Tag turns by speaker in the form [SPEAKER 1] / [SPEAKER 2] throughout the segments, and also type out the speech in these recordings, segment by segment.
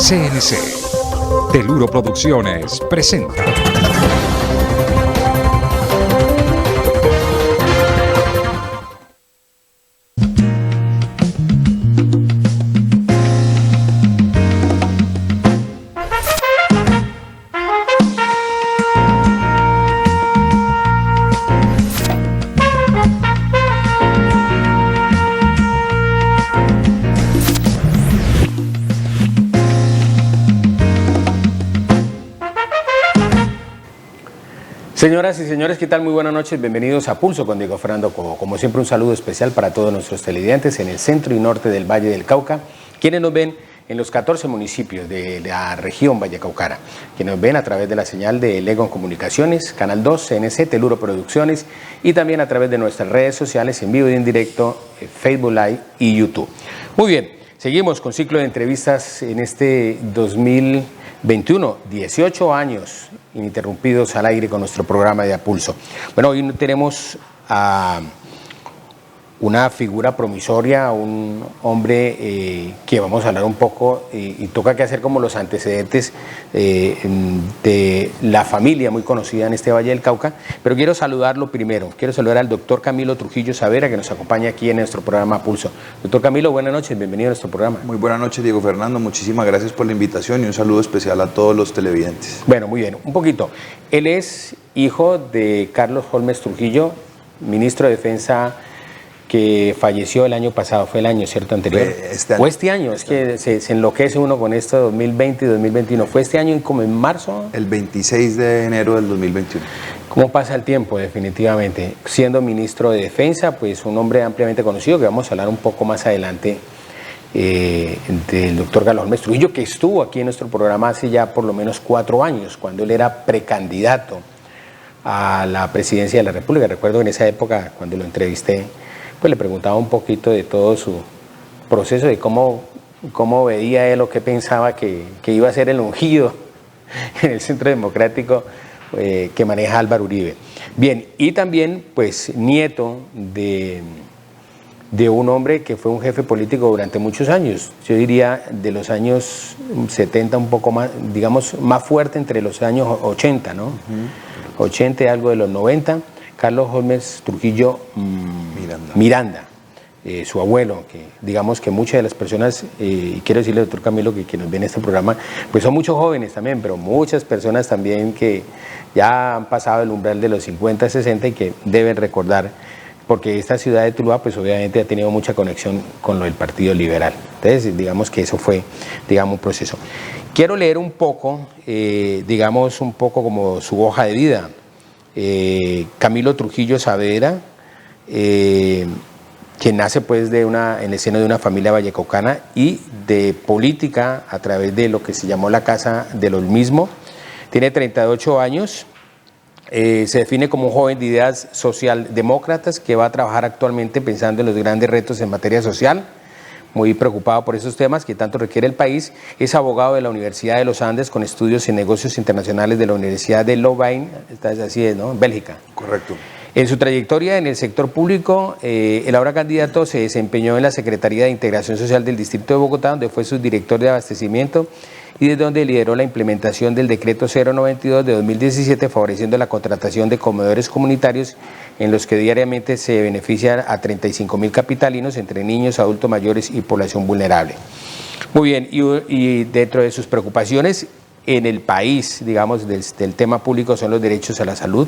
[SPEAKER 1] CNC. Teluro Producciones presenta.
[SPEAKER 2] Señoras y señores, ¿qué tal? Muy buenas noches, bienvenidos a Pulso con Diego Fernando Cobo. Como siempre, un saludo especial para todos nuestros televidentes en el centro y norte del Valle del Cauca, quienes nos ven en los 14 municipios de la región vallecaucana, quienes nos ven a través de la señal de Legon Comunicaciones, Canal 2, CNC, Teluro Producciones y también a través de nuestras redes sociales en vivo y en directo, Facebook Live y YouTube. Muy bien, seguimos con ciclo de entrevistas en este 2021, 18 años ininterrumpidos al aire con nuestro programa de A Pulso. Bueno, hoy tenemos a una figura promisoria, un hombre que vamos a hablar un poco y toca que hacer como los antecedentes de la familia muy conocida en este Valle del Cauca, pero quiero saludarlo primero, quiero saludar al doctor Camilo Trujillo Savera, que nos acompaña aquí en nuestro programa A Pulso. Doctor Camilo, buenas noches, bienvenido a nuestro programa.
[SPEAKER 3] Muy buenas noches, Diego Fernando, muchísimas gracias por la invitación y un saludo especial a todos los televidentes.
[SPEAKER 2] Bueno, muy bien, un poquito. Él es hijo de Carlos Holmes Trujillo, ministro de Defensa, que falleció el año pasado, fue el año, ¿cierto? Anterior. Fue este año, es que se enloquece uno con esto 2020 y 2021. ¿Fue este año como en marzo?
[SPEAKER 3] El 26 de enero del 2021.
[SPEAKER 2] ¿Cómo pasa el tiempo, definitivamente? Siendo ministro de Defensa, pues un hombre ampliamente conocido, que vamos a hablar un poco más adelante del doctor Carlos Holmes Trujillo, que estuvo aquí en nuestro programa hace ya por lo menos 4 años, cuando él era precandidato a la presidencia de la República. Recuerdo en esa época, cuando lo entrevisté, pues le preguntaba un poquito de todo su proceso, de cómo veía él o qué pensaba que iba a ser el ungido en el Centro Democrático que maneja Álvaro Uribe. Bien, y también pues nieto de un hombre que fue un jefe político durante muchos años, yo diría de los años 70 un poco más, digamos más fuerte entre los años 80, ¿no? 80 y algo de los 90, Carlos Holmes Trujillo Miranda, su abuelo, que digamos que muchas de las personas, y quiero decirle, doctor Camilo, que nos ven en este programa, pues son muchos jóvenes también, pero muchas personas también que ya han pasado el umbral de los 50, 60 y que deben recordar, porque esta ciudad de Tuluá, pues obviamente ha tenido mucha conexión con lo del Partido Liberal. Entonces, digamos que eso fue, digamos, un proceso. Quiero leer un poco, digamos, un poco como su hoja de vida. Camilo Trujillo Savera, que nace pues en el seno de una familia vallecaucana y de política a través de lo que se llamó la Casa del Olmismo. Tiene 38 años, se define como un joven de ideas socialdemócratas que va a trabajar actualmente pensando en los grandes retos en materia social, muy preocupado por esos temas que tanto requiere el país. Es abogado de la Universidad de los Andes con estudios en negocios internacionales de la Universidad de Louvain, así es, ¿no? En Bélgica.
[SPEAKER 3] Correcto.
[SPEAKER 2] En su trayectoria en el sector público, el ahora candidato se desempeñó en la Secretaría de Integración Social del Distrito de Bogotá, donde fue subdirector de abastecimiento y desde donde lideró la implementación del decreto 092 de 2017, favoreciendo la contratación de comedores comunitarios en los que diariamente se benefician a 35.000 capitalinos, entre niños, adultos mayores y población vulnerable. Muy bien, y dentro de sus preocupaciones en el país, digamos, del tema público son los derechos a la salud,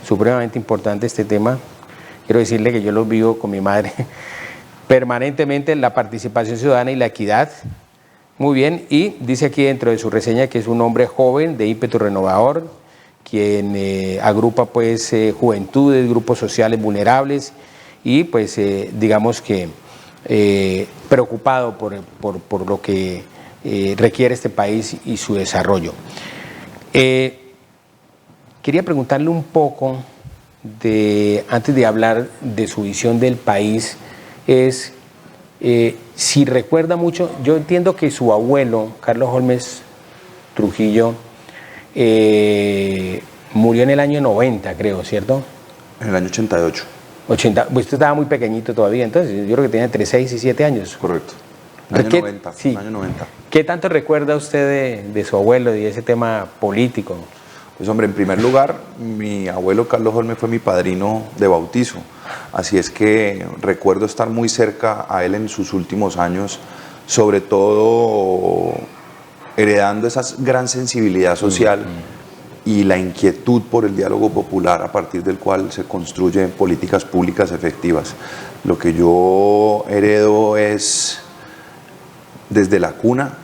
[SPEAKER 2] supremamente importante este tema. Quiero decirle que yo lo vivo con mi madre permanentemente, la participación ciudadana y la equidad. Muy bien, y dice aquí dentro de su reseña que es un hombre joven de ímpetu renovador, quien agrupa pues juventudes, grupos sociales vulnerables y pues digamos que preocupado por lo que requiere este país y su desarrollo. Quería preguntarle un poco, antes de hablar de su visión del país, si recuerda mucho. Yo entiendo que su abuelo, Carlos Holmes Trujillo, murió en el año 90, creo, ¿cierto?
[SPEAKER 3] En el año 88.
[SPEAKER 2] 80, pues usted estaba muy pequeñito todavía, entonces yo creo que tenía entre 6 y 7 años.
[SPEAKER 3] Correcto. Año 90,
[SPEAKER 2] Sí.
[SPEAKER 3] año 90.
[SPEAKER 2] ¿Qué tanto recuerda usted de su abuelo y de ese tema político?
[SPEAKER 3] Pues hombre, en primer lugar, mi abuelo Carlos Holmes fue mi padrino de bautizo, así es que recuerdo estar muy cerca a él en sus últimos años, sobre todo heredando esa gran sensibilidad social y la inquietud por el diálogo popular a partir del cual se construyen políticas públicas efectivas. Lo que yo heredo es, desde la cuna,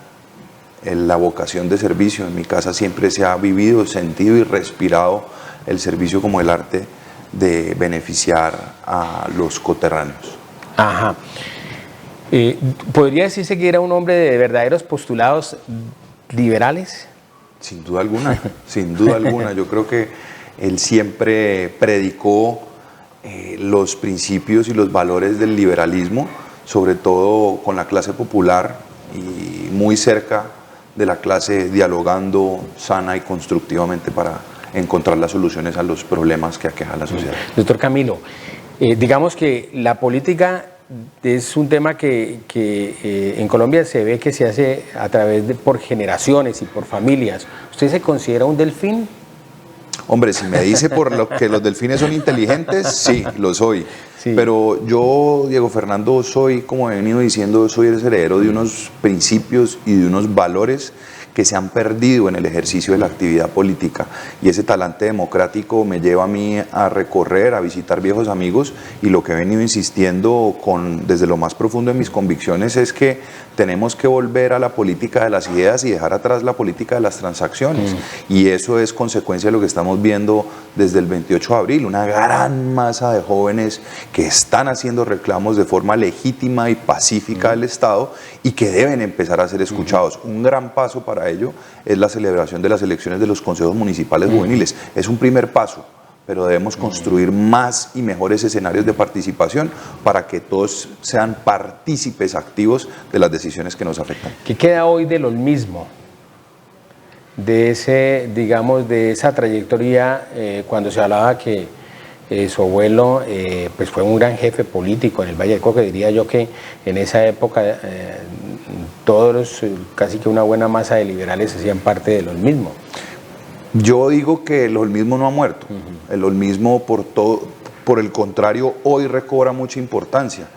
[SPEAKER 3] la vocación de servicio. En mi casa siempre se ha vivido, sentido y respirado el servicio como el arte de beneficiar a los coterráneos.
[SPEAKER 2] Ajá. ¿Podría decirse que era un hombre de verdaderos postulados liberales?
[SPEAKER 3] Sin duda alguna, sin duda alguna. Yo creo que él siempre predicó los principios y los valores del liberalismo, sobre todo con la clase popular y muy cerca de la clase, dialogando sana y constructivamente para encontrar las soluciones a los problemas que aqueja la sociedad.
[SPEAKER 2] Doctor Camilo, digamos que la política es un tema que en Colombia se ve que se hace a través de por generaciones y por familias. ¿Usted se considera un delfín?
[SPEAKER 3] Hombre, si me dice por lo que los delfines son inteligentes, sí, lo soy. Sí. Pero yo, Diego Fernando, soy, como he venido diciendo, soy el heredero de unos principios y de unos valores que se han perdido en el ejercicio de la actividad política, y ese talante democrático me lleva a mí a recorrer, a visitar viejos amigos, y lo que he venido insistiendo desde lo más profundo de mis convicciones es que tenemos que volver a la política de las ideas y dejar atrás la política de las transacciones, y eso es consecuencia de lo que estamos viendo desde el 28 de abril, una gran masa de jóvenes que están haciendo reclamos de forma legítima y pacífica del Estado y que deben empezar a ser escuchados. Un gran paso para ello es la celebración de las elecciones de los consejos municipales juveniles. Es un primer paso, pero debemos construir más y mejores escenarios de participación para que todos sean partícipes activos de las decisiones que nos afectan.
[SPEAKER 2] ¿Qué queda hoy de lo mismo? De ese, digamos, de esa trayectoria cuando se hablaba que su abuelo pues fue un gran jefe político en el Valle del Cauca. Diría yo que en esa época casi que una buena masa de liberales hacían parte del olmismo.
[SPEAKER 3] Yo digo que el olmismo no ha muerto. El olmismo, por el contrario, hoy recobra mucha importancia,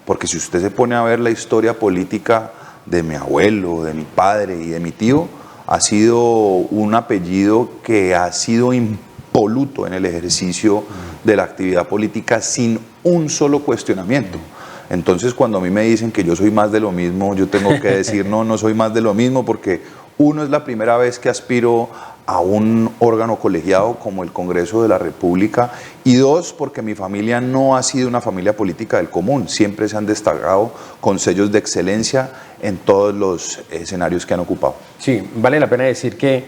[SPEAKER 3] porque si usted se pone a ver la historia política de mi abuelo, de mi padre y de mi tío, ha sido un apellido que ha sido impoluto en el ejercicio de la actividad política sin un solo cuestionamiento. Entonces, cuando a mí me dicen que yo soy más de lo mismo, yo tengo que decir no soy más de lo mismo, porque uno, es la primera vez que aspiro a un órgano colegiado como el Congreso de la República, y dos, porque mi familia no ha sido una familia política del común, siempre se han destacado con sellos de excelencia en todos los escenarios que han ocupado.
[SPEAKER 2] Sí, vale la pena decir que,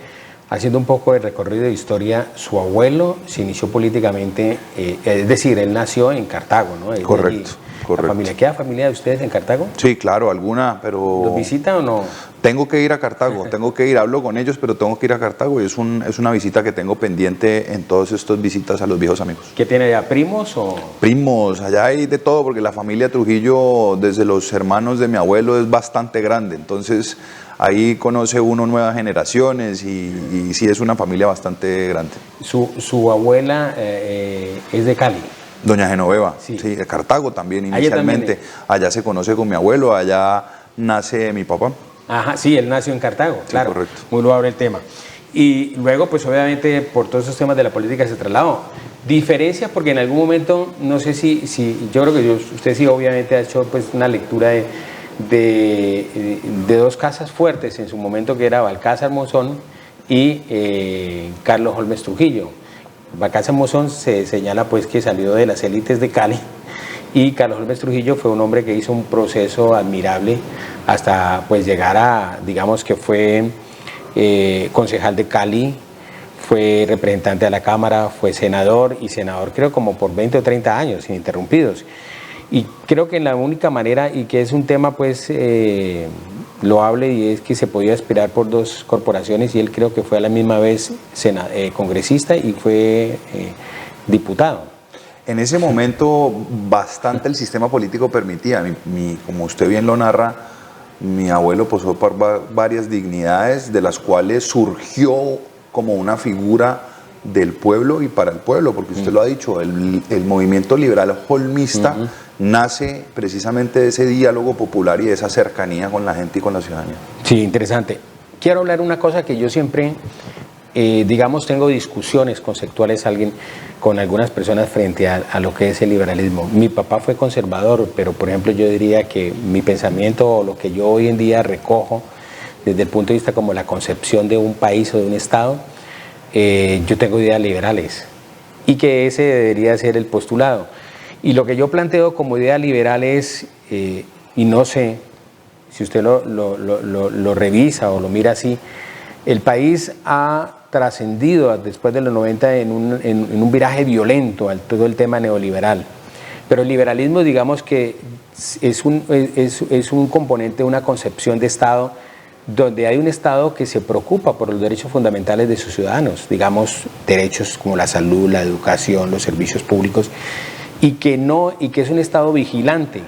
[SPEAKER 2] haciendo un poco de recorrido de historia, su abuelo se inició políticamente, es decir, él nació en Cartago, ¿no?
[SPEAKER 3] Correcto. Correcto.
[SPEAKER 2] ¿Queda familia de ustedes en Cartago?
[SPEAKER 3] Sí, claro, alguna, pero...
[SPEAKER 2] ¿Los visita o no?
[SPEAKER 3] Tengo que ir a Cartago, hablo con ellos, pero tengo que ir a Cartago, y es una visita que tengo pendiente en todas estas visitas a los viejos amigos.
[SPEAKER 2] ¿Qué tiene allá, primos o...?
[SPEAKER 3] Primos, allá hay de todo, porque la familia Trujillo, desde los hermanos de mi abuelo, es bastante grande, entonces ahí conoce uno nuevas generaciones y sí es una familia bastante grande.
[SPEAKER 2] ¿Su abuela es de Cali?
[SPEAKER 3] Doña Genoveva, sí, de Cartago también inicialmente. Allá se conoce con mi abuelo, allá nace mi papá.
[SPEAKER 2] Ajá, sí, él nació en Cartago, sí, claro.
[SPEAKER 3] Correcto.
[SPEAKER 2] Muy loable el tema. Y luego, pues obviamente, por todos esos temas de la política se trasladó. Diferencias, porque en algún momento, no sé si yo creo que usted sí obviamente ha hecho pues una lectura de dos casas fuertes en su momento, que era Balcázar Monzón y Carlos Holmes Trujillo. Balcázar Monzón se señala pues que salió de las élites de Cali, y Carlos Holmes Trujillo fue un hombre que hizo un proceso admirable hasta pues llegar a, digamos que fue concejal de Cali, fue representante de la Cámara, fue senador, y senador creo como por 20 o 30 años ininterrumpidos. Y creo que la única manera, y que es un tema pues loable, y es que se podía aspirar por dos corporaciones, y él creo que fue a la misma vez congresista y fue diputado.
[SPEAKER 3] En ese momento bastante el sistema político permitía, como usted bien lo narra, Mi abuelo pasó por varias dignidades, de las cuales surgió como una figura del pueblo y para el pueblo, porque usted lo ha dicho, el movimiento liberal holmista nace precisamente de ese diálogo popular y de esa cercanía con la gente y con la ciudadanía.
[SPEAKER 2] Sí, interesante. Quiero hablar una cosa que yo siempre, digamos, tengo discusiones conceptuales con algunas personas frente a lo que es el liberalismo. Mi papá fue conservador, pero por ejemplo yo diría que mi pensamiento o lo que yo hoy en día recojo desde el punto de vista como la concepción de un país o de un Estado, yo tengo ideas liberales y que ese debería ser el postulado. Y lo que yo planteo como idea liberal es, y no sé si usted lo revisa o lo mira así, el país ha trascendido después de los 90 en un viraje violento al todo el tema neoliberal. Pero el liberalismo, digamos que es un componente, una concepción de Estado, donde hay un Estado que se preocupa por los derechos fundamentales de sus ciudadanos, digamos, derechos como la salud, la educación, los servicios públicos, y que es un Estado vigilante,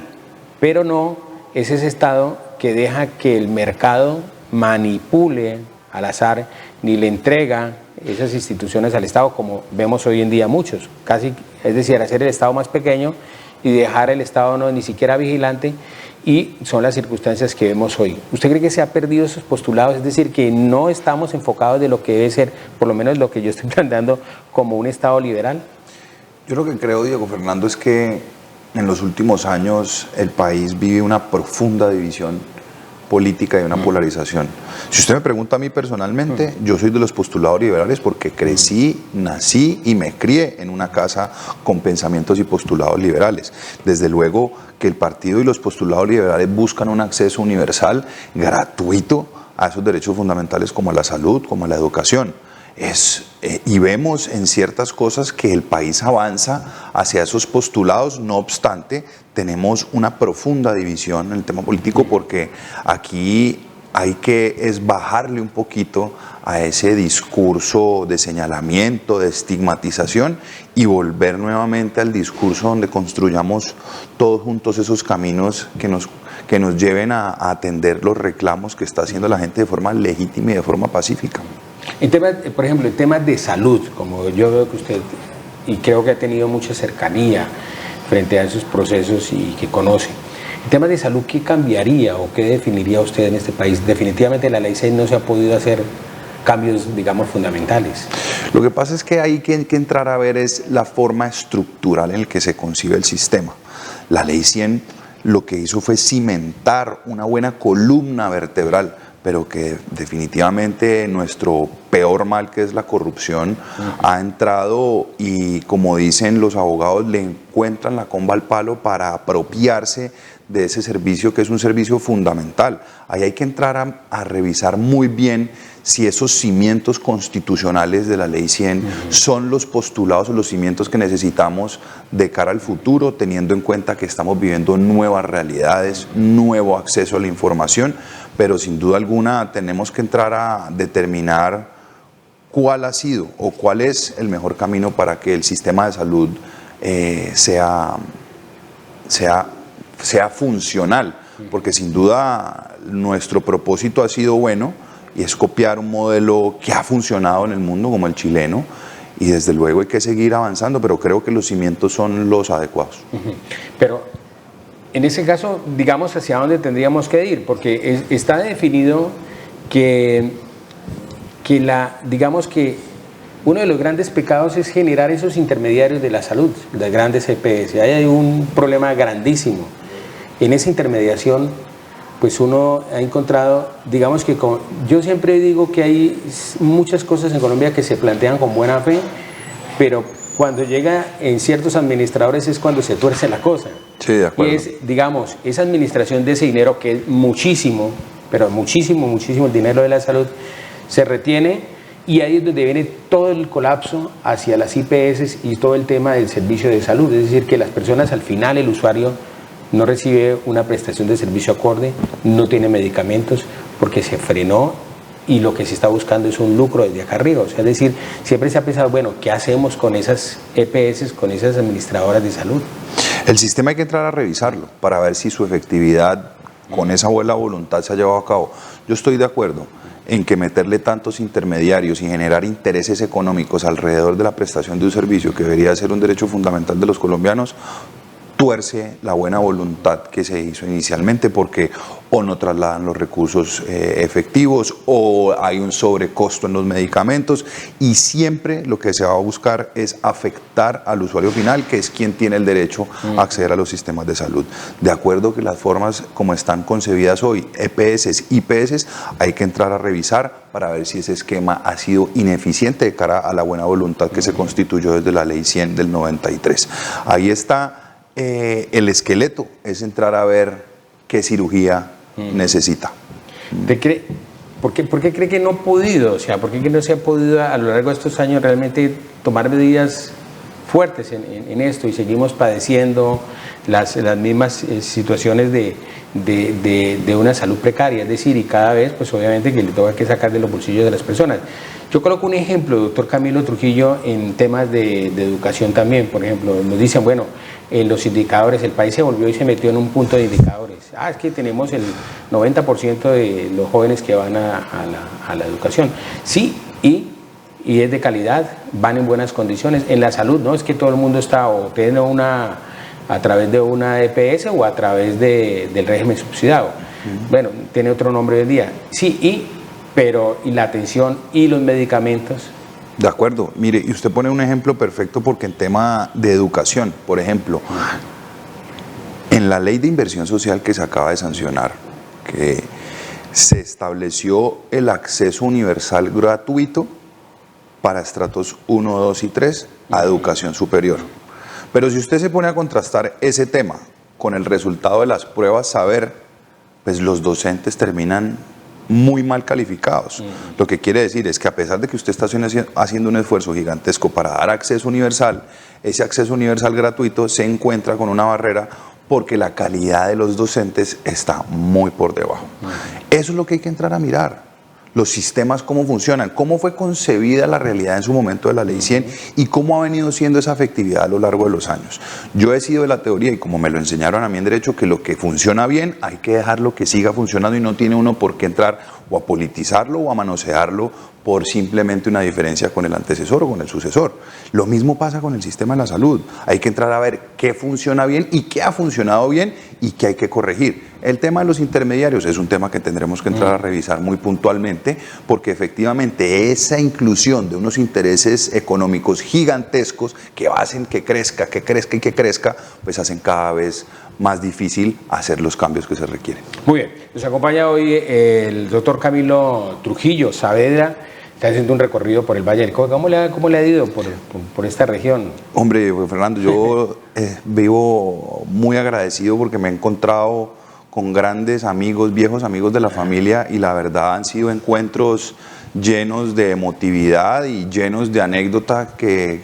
[SPEAKER 2] pero no es ese Estado que deja que el mercado manipule al azar, ni le entrega esas instituciones al Estado, como vemos hoy en día muchos, casi, es decir, hacer el Estado más pequeño y dejar el Estado no ni siquiera vigilante, y son las circunstancias que vemos hoy. ¿Usted cree que se ha perdido esos postulados? Es decir, que no estamos enfocados de lo que debe ser, por lo menos lo que yo estoy planteando, como un Estado liberal.
[SPEAKER 3] Yo lo que creo, Diego Fernando, es que en los últimos años el país vive una profunda división política y una polarización. Si usted me pregunta a mí personalmente, yo soy de los postulados liberales porque crecí, nací y me crié en una casa con pensamientos y postulados liberales. Desde luego que el partido y los postulados liberales buscan un acceso universal, gratuito, a esos derechos fundamentales como a la salud, como a la educación. Y vemos en ciertas cosas que el país avanza hacia esos postulados, no obstante, tenemos una profunda división en el tema político porque aquí hay que bajarle un poquito a ese discurso de señalamiento, de estigmatización y volver nuevamente al discurso donde construyamos todos juntos esos caminos que nos lleven a atender los reclamos que está haciendo la gente de forma legítima y de forma pacífica.
[SPEAKER 2] Por ejemplo, en temas de salud, como yo veo que usted, y creo que ha tenido mucha cercanía frente a esos procesos y que conoce, en temas de salud, ¿qué cambiaría o qué definiría usted en este país? Definitivamente la ley 6 no se ha podido hacer cambios, digamos, fundamentales.
[SPEAKER 3] Lo que pasa es que hay que entrar a ver es la forma estructural en la que se concibe el sistema. La ley 100 lo que hizo fue cimentar una buena columna vertebral, pero que definitivamente nuestro peor mal, que es la corrupción, ha entrado y, como dicen los abogados, le encuentran la comba al palo para apropiarse de ese servicio que es un servicio fundamental. Ahí hay que entrar a revisar muy bien si esos cimientos constitucionales de la Ley 100 son los postulados o los cimientos que necesitamos de cara al futuro, teniendo en cuenta que estamos viviendo nuevas realidades, nuevo acceso a la información, pero sin duda alguna tenemos que entrar a determinar cuál ha sido o cuál es el mejor camino para que el sistema de salud sea funcional, porque sin duda nuestro propósito ha sido bueno y es copiar un modelo que ha funcionado en el mundo como el chileno, y desde luego hay que seguir avanzando, pero creo que los cimientos son los adecuados.
[SPEAKER 2] Pero en ese caso, digamos, ¿hacia dónde tendríamos que ir? Porque está definido que digamos que uno de los grandes pecados es generar esos intermediarios de la salud, las grandes EPS. Ahí hay un problema grandísimo. En esa intermediación, pues uno ha encontrado, digamos que yo siempre digo que hay muchas cosas en Colombia que se plantean con buena fe, pero cuando llega en ciertos administradores es cuando se tuerce la cosa.
[SPEAKER 3] Sí, de acuerdo.
[SPEAKER 2] Y es, digamos, esa administración de ese dinero, que es muchísimo, pero muchísimo el dinero de la salud, se retiene, y ahí es donde viene todo el colapso hacia las IPS y todo el tema del servicio de salud. Es decir, que las personas, al final, el usuario no recibe una prestación de servicio acorde, no tiene medicamentos porque se frenó, y lo que se está buscando es un lucro desde acá arriba. O sea, es decir, siempre se ha pensado, bueno, ¿qué hacemos con esas EPS, con esas administradoras de salud?
[SPEAKER 3] El sistema hay que entrar a revisarlo para ver si su efectividad con esa buena voluntad se ha llevado a cabo. Yo estoy de acuerdo en que meterle tantos intermediarios y generar intereses económicos alrededor de la prestación de un servicio que debería ser un derecho fundamental de los colombianos, tuerce la buena voluntad que se hizo inicialmente, porque o no trasladan los recursos efectivos o hay un sobrecosto en los medicamentos, y siempre lo que se va a buscar es afectar al usuario final, que es quien tiene el derecho a acceder a los sistemas de salud. De acuerdo que las formas como están concebidas hoy, EPS, IPS, hay que entrar a revisar para ver si ese esquema ha sido ineficiente de cara a la buena voluntad que se constituyó desde la Ley 100 del 93. Ahí está. El esqueleto es entrar a ver qué cirugía necesita.
[SPEAKER 2] ¿Por qué cree que no ha podido? O sea, ¿por qué no se ha podido a lo largo de estos años realmente tomar medidas fuertes en esto y seguimos padeciendo las mismas situaciones de una salud precaria? Es decir, y cada vez, pues obviamente que le toca que sacar de los bolsillos de las personas. Yo coloco un ejemplo, doctor Camilo Trujillo, en temas de educación también. Por ejemplo, nos dicen, bueno, en los indicadores, el país se volvió y se metió en un punto de indicadores. Es que tenemos el 90% de los jóvenes que van a la educación. Sí, y es de calidad, van en buenas condiciones. En la salud, no es que todo el mundo está o tiene a través de una EPS o a través del régimen subsidiado. Bueno, tiene otro nombre hoy en día. Sí, pero la atención y los medicamentos.
[SPEAKER 3] De acuerdo, mire, y usted pone un ejemplo perfecto, porque en tema de educación, por ejemplo, en la ley de inversión social que se acaba de sancionar, que se estableció el acceso universal gratuito para estratos 1, 2 y 3 a educación superior. Pero si usted se pone a contrastar ese tema con el resultado de las pruebas saber, pues los docentes terminan muy mal calificados. Lo que quiere decir es que a pesar de que usted está haciendo un esfuerzo gigantesco para dar acceso universal, ese acceso universal gratuito se encuentra con una barrera porque la calidad de los docentes está muy por debajo. Eso es lo que hay que entrar a mirar. Los sistemas, cómo funcionan, cómo fue concebida la realidad en su momento de la Ley 100 y cómo ha venido siendo esa efectividad a lo largo de los años. Yo he sido de la teoría, y como me lo enseñaron a mí en Derecho, que lo que funciona bien hay que dejarlo que siga funcionando y no tiene uno por qué entrar o a politizarlo o a manosearlo por simplemente una diferencia con el antecesor o con el sucesor. Lo mismo pasa con el sistema de la salud. Hay que entrar a ver qué funciona bien y qué ha funcionado bien y qué hay que corregir. El tema de los intermediarios es un tema que tendremos que entrar a revisar muy puntualmente, porque efectivamente esa inclusión de unos intereses económicos gigantescos que hacen que crezca, pues hacen cada vez más difícil hacer los cambios que se requieren.
[SPEAKER 2] Muy bien, nos acompaña hoy el doctor Camilo Trujillo Saavedra. Está haciendo un recorrido por el Valle del Cauca. ¿Cómo le ha ido por esta región?
[SPEAKER 3] Hombre, Fernando, yo vivo muy agradecido porque me he encontrado con grandes amigos, viejos amigos de la familia, y la verdad han sido encuentros llenos de emotividad y llenos de anécdotas que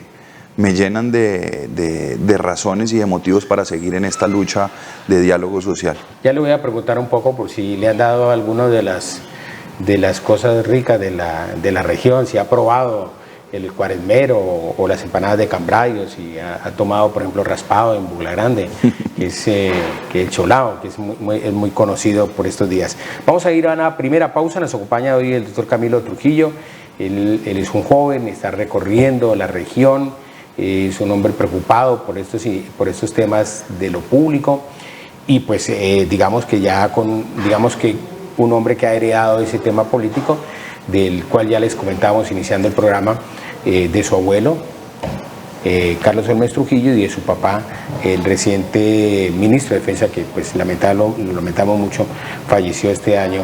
[SPEAKER 3] me llenan de razones y de motivos para seguir en esta lucha de diálogo social. Ya le voy a preguntar un poco por si le han dado alguna de las cosas ricas de la región, si ha probado el cuaresmero o las empanadas de Cambrai, si ha tomado, por ejemplo, raspado en Bugla Grande, que es el cholao, que es muy conocido por estos días. Vamos a ir a una primera pausa. Nos acompaña hoy el doctor Camilo Trujillo. Él es un joven, está recorriendo la región, es un hombre preocupado por estos temas de lo público, y pues digamos que un hombre que ha heredado ese tema político, del cual ya les comentábamos iniciando el programa, de su abuelo, Carlos Holmes Trujillo, y de su papá, el reciente ministro de Defensa, que pues lo lamentamos mucho, falleció este año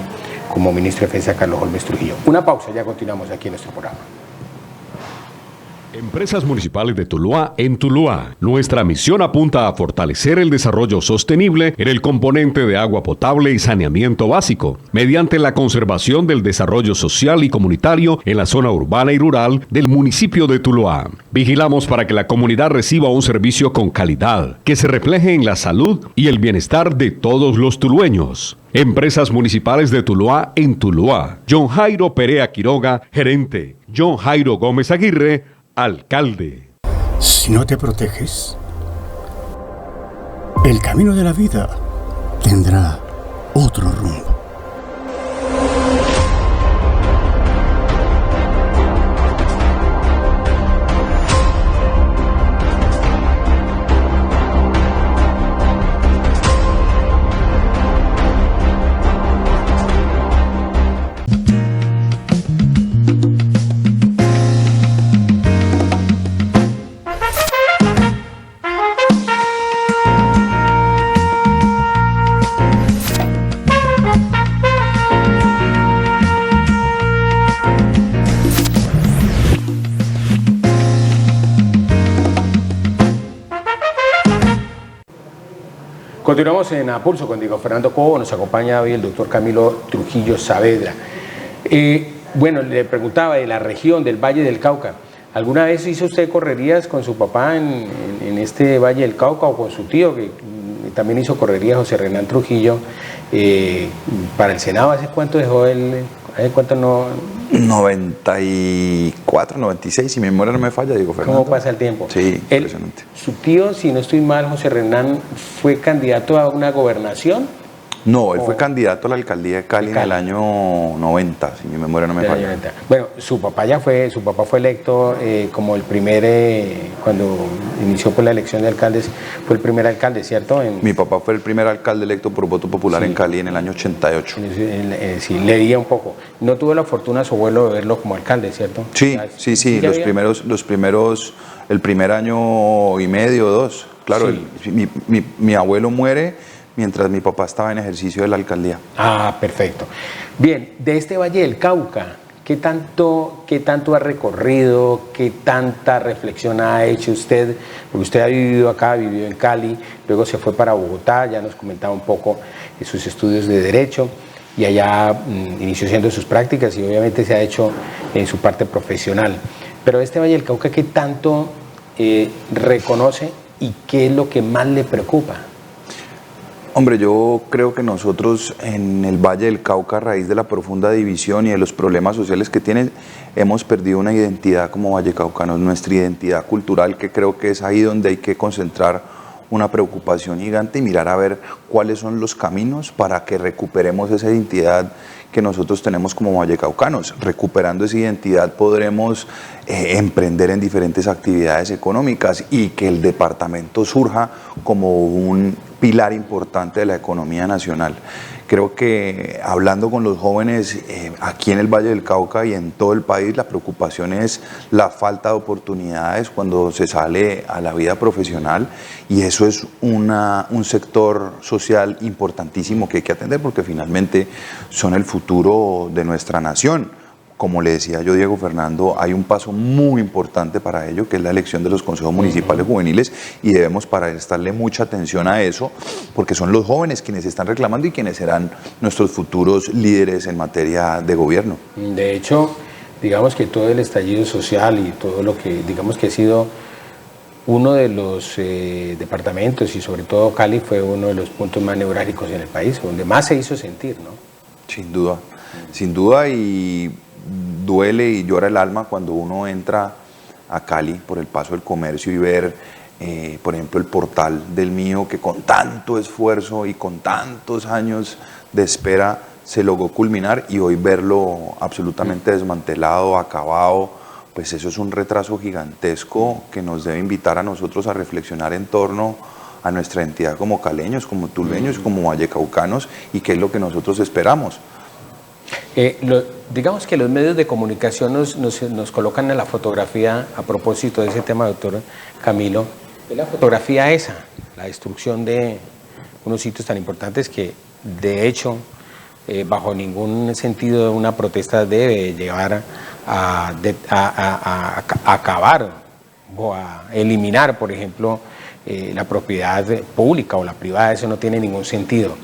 [SPEAKER 3] como ministro de Defensa, Carlos Holmes Trujillo. Una pausa, ya continuamos aquí en nuestro programa.
[SPEAKER 4] Empresas Municipales de Tuluá en Tuluá. Nuestra misión apunta a fortalecer el desarrollo sostenible en el componente de agua potable y saneamiento básico, mediante la conservación del desarrollo social y comunitario en la zona urbana y rural del municipio de Tuluá. Vigilamos para que la comunidad reciba un servicio con calidad, que se refleje en la salud y el bienestar de todos los tulueños. Empresas Municipales de Tuluá en Tuluá. John Jairo Perea Quiroga, gerente. John Jairo Gómez Aguirre, alcalde.
[SPEAKER 5] Si no te proteges, el camino de la vida tendrá otro rumbo.
[SPEAKER 2] Continuamos en A Pulso con Diego Fernando Cobo, nos acompaña hoy el doctor Camilo Trujillo Saavedra. Bueno, le preguntaba de la región del Valle del Cauca. ¿Alguna vez hizo usted correrías con su papá en este Valle del Cauca o con su tío, que también hizo correrías, José Renán Trujillo, para el Senado? ¿Hace cuánto dejó él? ¿Hace cuánto no?
[SPEAKER 3] 94, 96, si mi memoria no me falla, Diego Fernando.
[SPEAKER 2] ¿Cómo pasa el tiempo?
[SPEAKER 3] Sí, impresionante.
[SPEAKER 2] ¿Su tío, si no estoy mal, José Renán, fue candidato a una gobernación?
[SPEAKER 3] No, él fue candidato a la alcaldía de Cali en el año 90, si mi memoria no me falla.
[SPEAKER 2] Bueno, su papá fue electo como el primer, cuando inició por la elección de alcaldes, fue el primer alcalde, ¿cierto?
[SPEAKER 3] Mi papá fue el primer alcalde electo por voto popular en Cali en el año 88.
[SPEAKER 2] Sí, leía un poco. No tuvo la fortuna su abuelo de verlo como alcalde, ¿cierto?
[SPEAKER 3] Sí, el primer año y medio, 2, claro,
[SPEAKER 2] sí.
[SPEAKER 3] Mi abuelo muere mientras mi papá estaba en ejercicio de la alcaldía.
[SPEAKER 2] Ah, perfecto. Bien, de este Valle del Cauca, ¿qué tanto ha recorrido? ¿Qué tanta reflexión ha hecho usted? Porque usted ha vivido acá, vivió en Cali, luego se fue para Bogotá, ya nos comentaba un poco de sus estudios de Derecho, y allá inició haciendo sus prácticas y obviamente se ha hecho en su parte profesional. Pero este Valle del Cauca, ¿qué tanto reconoce y qué es lo que más le preocupa?
[SPEAKER 3] Hombre, yo creo que nosotros en el Valle del Cauca, a raíz de la profunda división y de los problemas sociales que tiene, hemos perdido una identidad como vallecaucanos, nuestra identidad cultural, que creo que es ahí donde hay que concentrar una preocupación gigante y mirar a ver cuáles son los caminos para que recuperemos esa identidad que nosotros tenemos como vallecaucanos. Recuperando esa identidad podremos emprender en diferentes actividades económicas y que el departamento surja como un pilar importante de la economía nacional. Creo que hablando con los jóvenes aquí en el Valle del Cauca y en todo el país, la preocupación es la falta de oportunidades cuando se sale a la vida profesional, y eso es un sector social importantísimo que hay que atender porque finalmente son el futuro de nuestra nación. Como le decía yo, Diego Fernando, hay un paso muy importante para ello, que es la elección de los consejos municipales juveniles, y debemos prestarle mucha atención a eso, porque son los jóvenes quienes están reclamando y quienes serán nuestros futuros líderes en materia de gobierno.
[SPEAKER 2] De hecho, digamos que todo el estallido social y todo lo que, digamos que ha sido uno de los departamentos, y sobre todo Cali fue uno de los puntos más neurálgicos en el país, donde más se hizo sentir, ¿no?
[SPEAKER 3] Sin duda, y duele y llora el alma cuando uno entra a Cali por el paso del comercio y ver, por ejemplo, el portal del Mío, que con tanto esfuerzo y con tantos años de espera se logró culminar, y hoy verlo absolutamente desmantelado, acabado, pues eso es un retraso gigantesco que nos debe invitar a nosotros a reflexionar en torno a nuestra identidad como caleños, como tulueños, como vallecaucanos, y qué es lo que nosotros esperamos.
[SPEAKER 2] Digamos que los medios de comunicación nos colocan en la fotografía, a propósito de ese tema, doctor Camilo, es la fotografía esa, la destrucción de unos sitios tan importantes que, de hecho, bajo ningún sentido una protesta debe llevar a acabar o a eliminar, por ejemplo, la propiedad pública o la privada. Eso no tiene ningún sentido.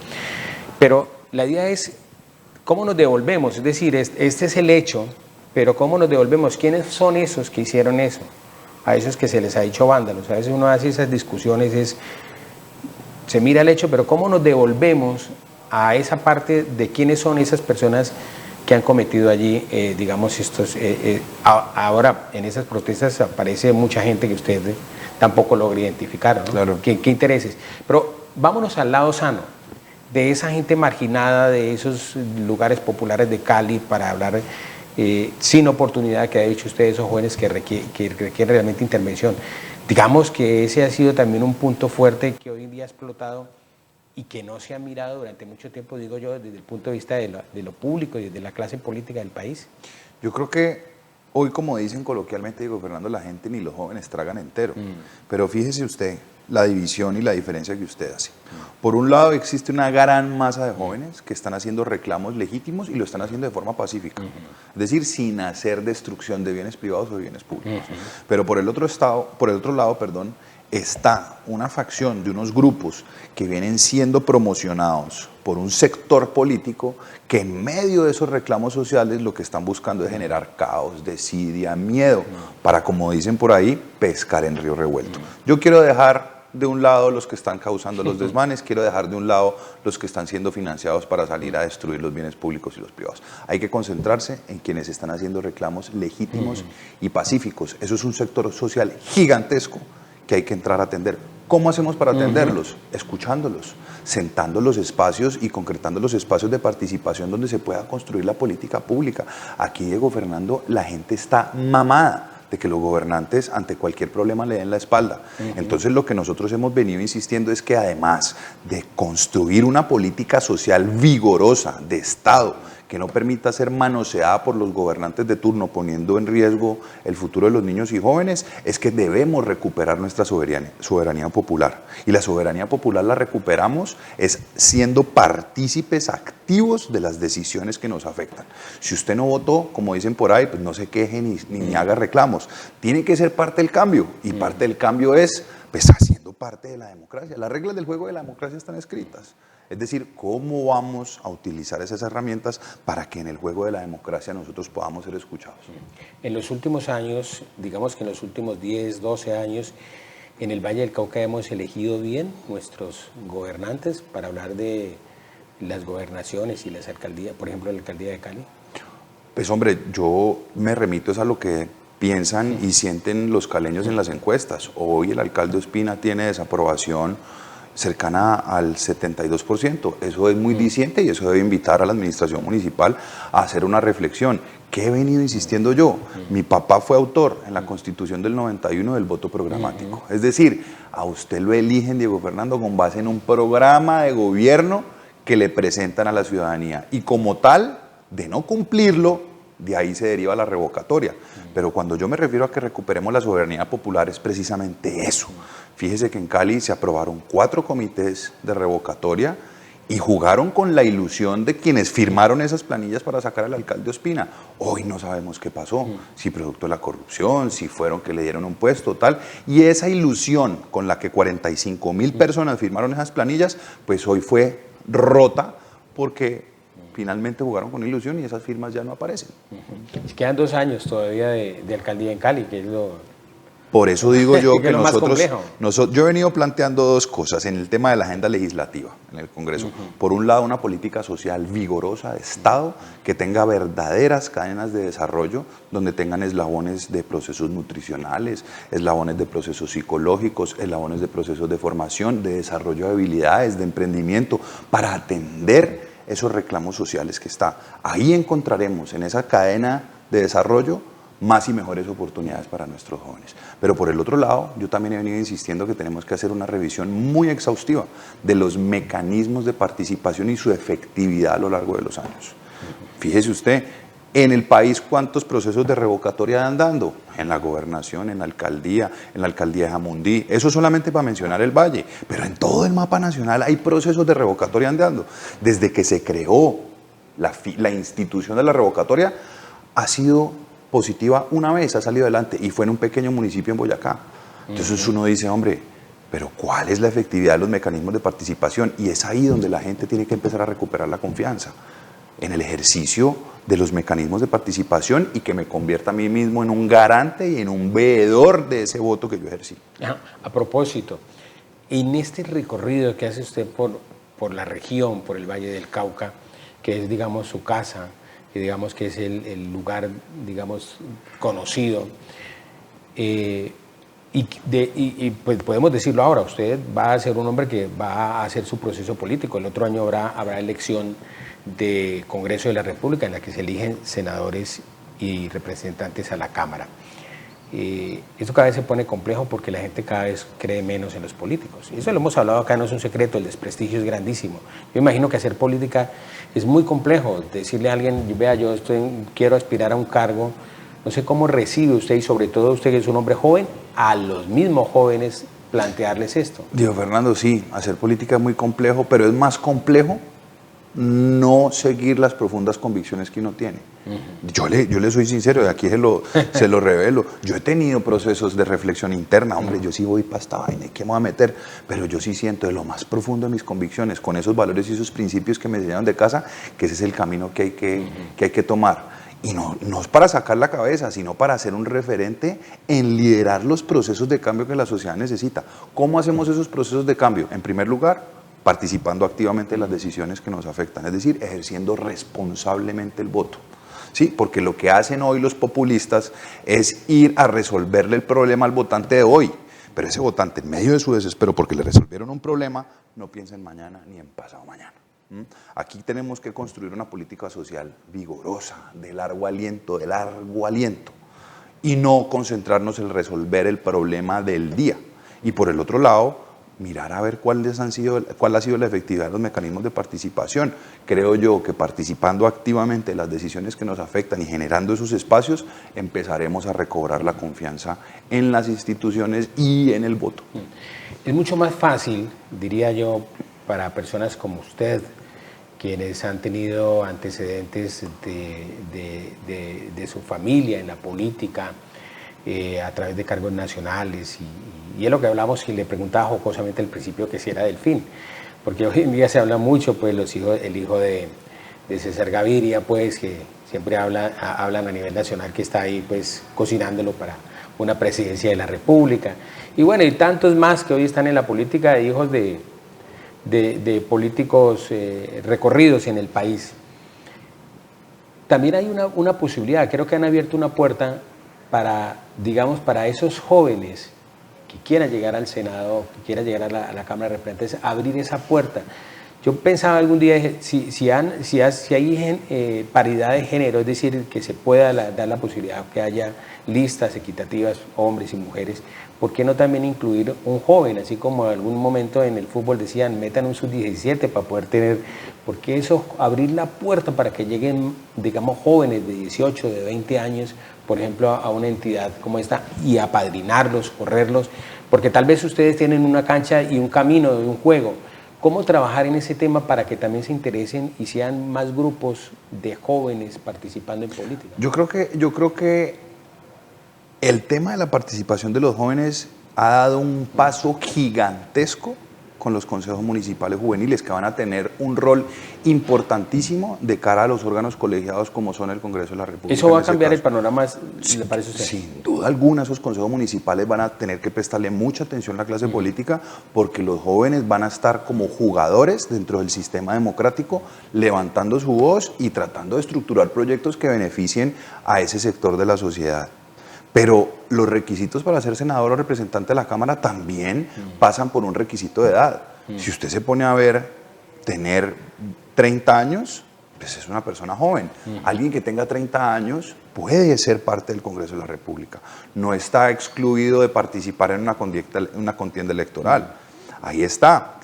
[SPEAKER 2] Pero la idea es ¿cómo nos devolvemos? Es decir, este es el hecho, pero ¿cómo nos devolvemos? ¿Quiénes son esos que hicieron eso? A esos que se les ha dicho vándalos. A veces uno hace esas discusiones, se mira el hecho, pero ¿cómo nos devolvemos a esa parte de quiénes son esas personas que han cometido allí, digamos, estos... ahora, en esas protestas aparece mucha gente que usted tampoco logra identificar, ¿no?
[SPEAKER 3] Claro.
[SPEAKER 2] ¿Qué intereses? Pero vámonos al lado sano. de esa gente marginada, de esos lugares populares de Cali, para hablar sin oportunidad, que ha dicho usted, esos jóvenes que requieren realmente intervención. Digamos que ese ha sido también un punto fuerte que hoy en día ha explotado y que no se ha mirado durante mucho tiempo, digo yo, desde el punto de vista de lo público y desde la clase política del país.
[SPEAKER 3] Yo creo que hoy, como dicen coloquialmente, Diego Fernando, la gente ni los jóvenes tragan entero. Pero fíjese usted la división y la diferencia que usted hace. Por un lado, existe una gran masa de jóvenes que están haciendo reclamos legítimos y lo están haciendo de forma pacífica. Es decir, sin hacer destrucción de bienes privados o de bienes públicos. Pero por el otro lado, está una facción de unos grupos que vienen siendo promocionados por un sector político que en medio de esos reclamos sociales lo que están buscando es generar caos, desidia, miedo, para, como dicen por ahí, pescar en río revuelto. Yo quiero dejar de un lado los que están causando los desmanes, quiero dejar de un lado los que están siendo financiados para salir a destruir los bienes públicos y los privados. Hay que concentrarse en quienes están haciendo reclamos legítimos y pacíficos. Eso es un sector social gigantesco que hay que entrar a atender. ¿Cómo hacemos para atenderlos? Escuchándolos, sentando los espacios y concretando los espacios de participación donde se pueda construir la política pública. Aquí, Diego Fernando, la gente está mamada de que los gobernantes ante cualquier problema le den la espalda. Entonces lo que nosotros hemos venido insistiendo es que además de construir una política social vigorosa de Estado, que no permita ser manoseada por los gobernantes de turno, poniendo en riesgo el futuro de los niños y jóvenes, es que debemos recuperar nuestra soberanía popular. Y la soberanía popular la recuperamos es siendo partícipes activos de las decisiones que nos afectan. Si usted no votó, como dicen por ahí, pues no se queje ni haga reclamos. Tiene que ser parte del cambio, y parte del cambio es, pues, haciendo parte de la democracia. Las reglas del juego de la democracia están escritas. Es decir, ¿cómo vamos a utilizar esas herramientas para que en el juego de la democracia nosotros podamos ser escuchados?
[SPEAKER 2] En los últimos años, digamos que en los últimos 10, 12 años, en el Valle del Cauca hemos elegido bien nuestros gobernantes para hablar de las gobernaciones y las alcaldías, por ejemplo, la alcaldía de Cali.
[SPEAKER 3] Pues hombre, yo me remito a lo que piensan y sienten los caleños en las encuestas. Hoy el alcalde Ospina tiene desaprobación cercana al 72%. Eso es muy diciente y eso debe invitar a la administración municipal a hacer una reflexión. ¿Qué he venido insistiendo yo? Mi papá fue autor en la Constitución del 91 del voto programático. Es decir, a usted lo eligen, Diego Fernando, con base en un programa de gobierno que le presentan a la ciudadanía. Y como tal, de no cumplirlo, de ahí se deriva la revocatoria. Pero cuando yo me refiero a que recuperemos la soberanía popular es precisamente eso. Fíjese que en Cali se aprobaron 4 comités de revocatoria y jugaron con la ilusión de quienes firmaron esas planillas para sacar al alcalde Ospina. Hoy no sabemos qué pasó, si producto de la corrupción, si fueron que le dieron un puesto, tal. Y esa ilusión con la que 45.000 personas firmaron esas planillas, pues hoy fue rota porque finalmente jugaron con ilusión y esas firmas ya no aparecen.
[SPEAKER 2] Quedan 2 años todavía de alcaldía en Cali, que es lo...
[SPEAKER 3] Por eso digo yo que
[SPEAKER 2] lo más complejo.
[SPEAKER 3] yo he venido planteando 2 cosas en el tema de la agenda legislativa en el Congreso. Por un lado, una política social vigorosa de Estado que tenga verdaderas cadenas de desarrollo, donde tengan eslabones de procesos nutricionales, eslabones de procesos psicológicos, eslabones de procesos de formación, de desarrollo de habilidades, de emprendimiento, para atender esos reclamos sociales que está. Ahí encontraremos en esa cadena de desarrollo más y mejores oportunidades para nuestros jóvenes. Pero por el otro lado, yo también he venido insistiendo que tenemos que hacer una revisión muy exhaustiva de los mecanismos de participación y su efectividad a lo largo de los años. Fíjese usted, en el país, ¿cuántos procesos de revocatoria andan dando? En la gobernación, en la alcaldía de Jamundí. Eso solamente para mencionar el Valle. Pero en todo el mapa nacional hay procesos de revocatoria andando. Desde que se creó la institución de la revocatoria, ha sido positiva una vez, ha salido adelante, y fue en un pequeño municipio en Boyacá. Entonces uno dice, hombre, pero ¿cuál es la efectividad de los mecanismos de participación? Y es ahí donde la gente tiene que empezar a recuperar la confianza en el ejercicio de los mecanismos de participación y que me convierta a mí mismo en un garante y en un veedor de ese voto que yo ejercí.
[SPEAKER 2] A propósito, en este recorrido que hace usted por la región, por el Valle del Cauca, que es, digamos, su casa, que digamos que es el lugar, digamos, conocido, Pues podemos decirlo ahora, usted va a ser un hombre que va a hacer su proceso político. El otro año habrá elección de Congreso de la República en la que se eligen senadores y representantes a la Cámara. Esto cada vez se pone complejo porque la gente cada vez cree menos en los políticos. Y eso lo hemos hablado acá, no es un secreto, el desprestigio es grandísimo. Yo imagino que hacer política es muy complejo. Decirle a alguien, vea, quiero aspirar a un cargo, no sé cómo recibe usted, y sobre todo usted que es un hombre joven, a los mismos jóvenes plantearles esto.
[SPEAKER 3] Diego Fernando, sí, hacer política es muy complejo, pero es más complejo no seguir las profundas convicciones que uno tiene. Yo le soy sincero, y aquí se lo revelo. Yo he tenido procesos de reflexión interna, hombre, yo sí voy para esta vaina, ¿qué me voy a meter? Pero yo sí siento de lo más profundo de mis convicciones, con esos valores y esos principios que me enseñaron de casa, que ese es el camino que hay que tomar. Y no es para sacar la cabeza, sino para ser un referente en liderar los procesos de cambio que la sociedad necesita. ¿Cómo hacemos esos procesos de cambio? En primer lugar, participando activamente en las decisiones que nos afectan, es decir, ejerciendo responsablemente el voto. Sí, porque lo que hacen hoy los populistas es ir a resolverle el problema al votante de hoy, pero ese votante, en medio de su desespero porque le resolvieron un problema, no piensa en mañana ni en pasado mañana. Aquí tenemos que construir una política social vigorosa, de largo aliento, y no concentrarnos en resolver el problema del día. Y por el otro lado, mirar a ver cuál ha sido la efectividad de los mecanismos de participación. Creo yo que participando activamente en las decisiones que nos afectan y generando esos espacios, empezaremos a recobrar la confianza en las instituciones y en el voto.
[SPEAKER 2] Es mucho más fácil, diría yo, para personas como usted, quienes han tenido antecedentes de su familia en la política, a través de cargos nacionales, y es lo que hablamos y le preguntaba jocosamente al principio que si era Delfín, porque hoy en día se habla mucho, pues el hijo de César Gaviria, pues que siempre hablan a nivel nacional, que está ahí pues cocinándolo para una presidencia de la República, y bueno, y tantos más que hoy están en la política, de hijos de políticos recorridos en el país. También hay una posibilidad, creo que han abierto una puerta para, digamos, para esos jóvenes que quieran llegar al Senado, que quieran llegar a la Cámara de Representantes, abrir esa puerta. Yo pensaba algún día, si hay paridad de género, es decir, que se pueda dar la posibilidad que haya listas equitativas, hombres y mujeres, ¿por qué no también incluir un joven? Así como en algún momento en el fútbol decían, metan un sub-17 para poder tener, ¿por qué eso? Abrir la puerta para que lleguen, digamos, jóvenes de 18, de 20 años, por ejemplo, a una entidad como esta, y apadrinarlos, correrlos, porque tal vez ustedes tienen una cancha y un camino de un juego. ¿Cómo trabajar en ese tema para que también se interesen y sean más grupos de jóvenes participando en política?
[SPEAKER 3] Yo creo que el tema de la participación de los jóvenes ha dado un paso gigantesco con los consejos municipales juveniles, que van a tener un rol importantísimo de cara a los órganos colegiados como son el Congreso de la República.
[SPEAKER 2] ¿Eso va a cambiar el panorama, le parece a usted?
[SPEAKER 3] Sin duda alguna, esos consejos municipales van a tener que prestarle mucha atención a la clase política, porque los jóvenes van a estar como jugadores dentro del sistema democrático, levantando su voz y tratando de estructurar proyectos que beneficien a ese sector de la sociedad. Pero los requisitos para ser senador o representante de la Cámara también pasan por un requisito de edad. Si usted se pone a ver, tener 30 años, pues es una persona joven. Alguien que tenga 30 años puede ser parte del Congreso de la República. No está excluido de participar en una contienda electoral. Ahí está,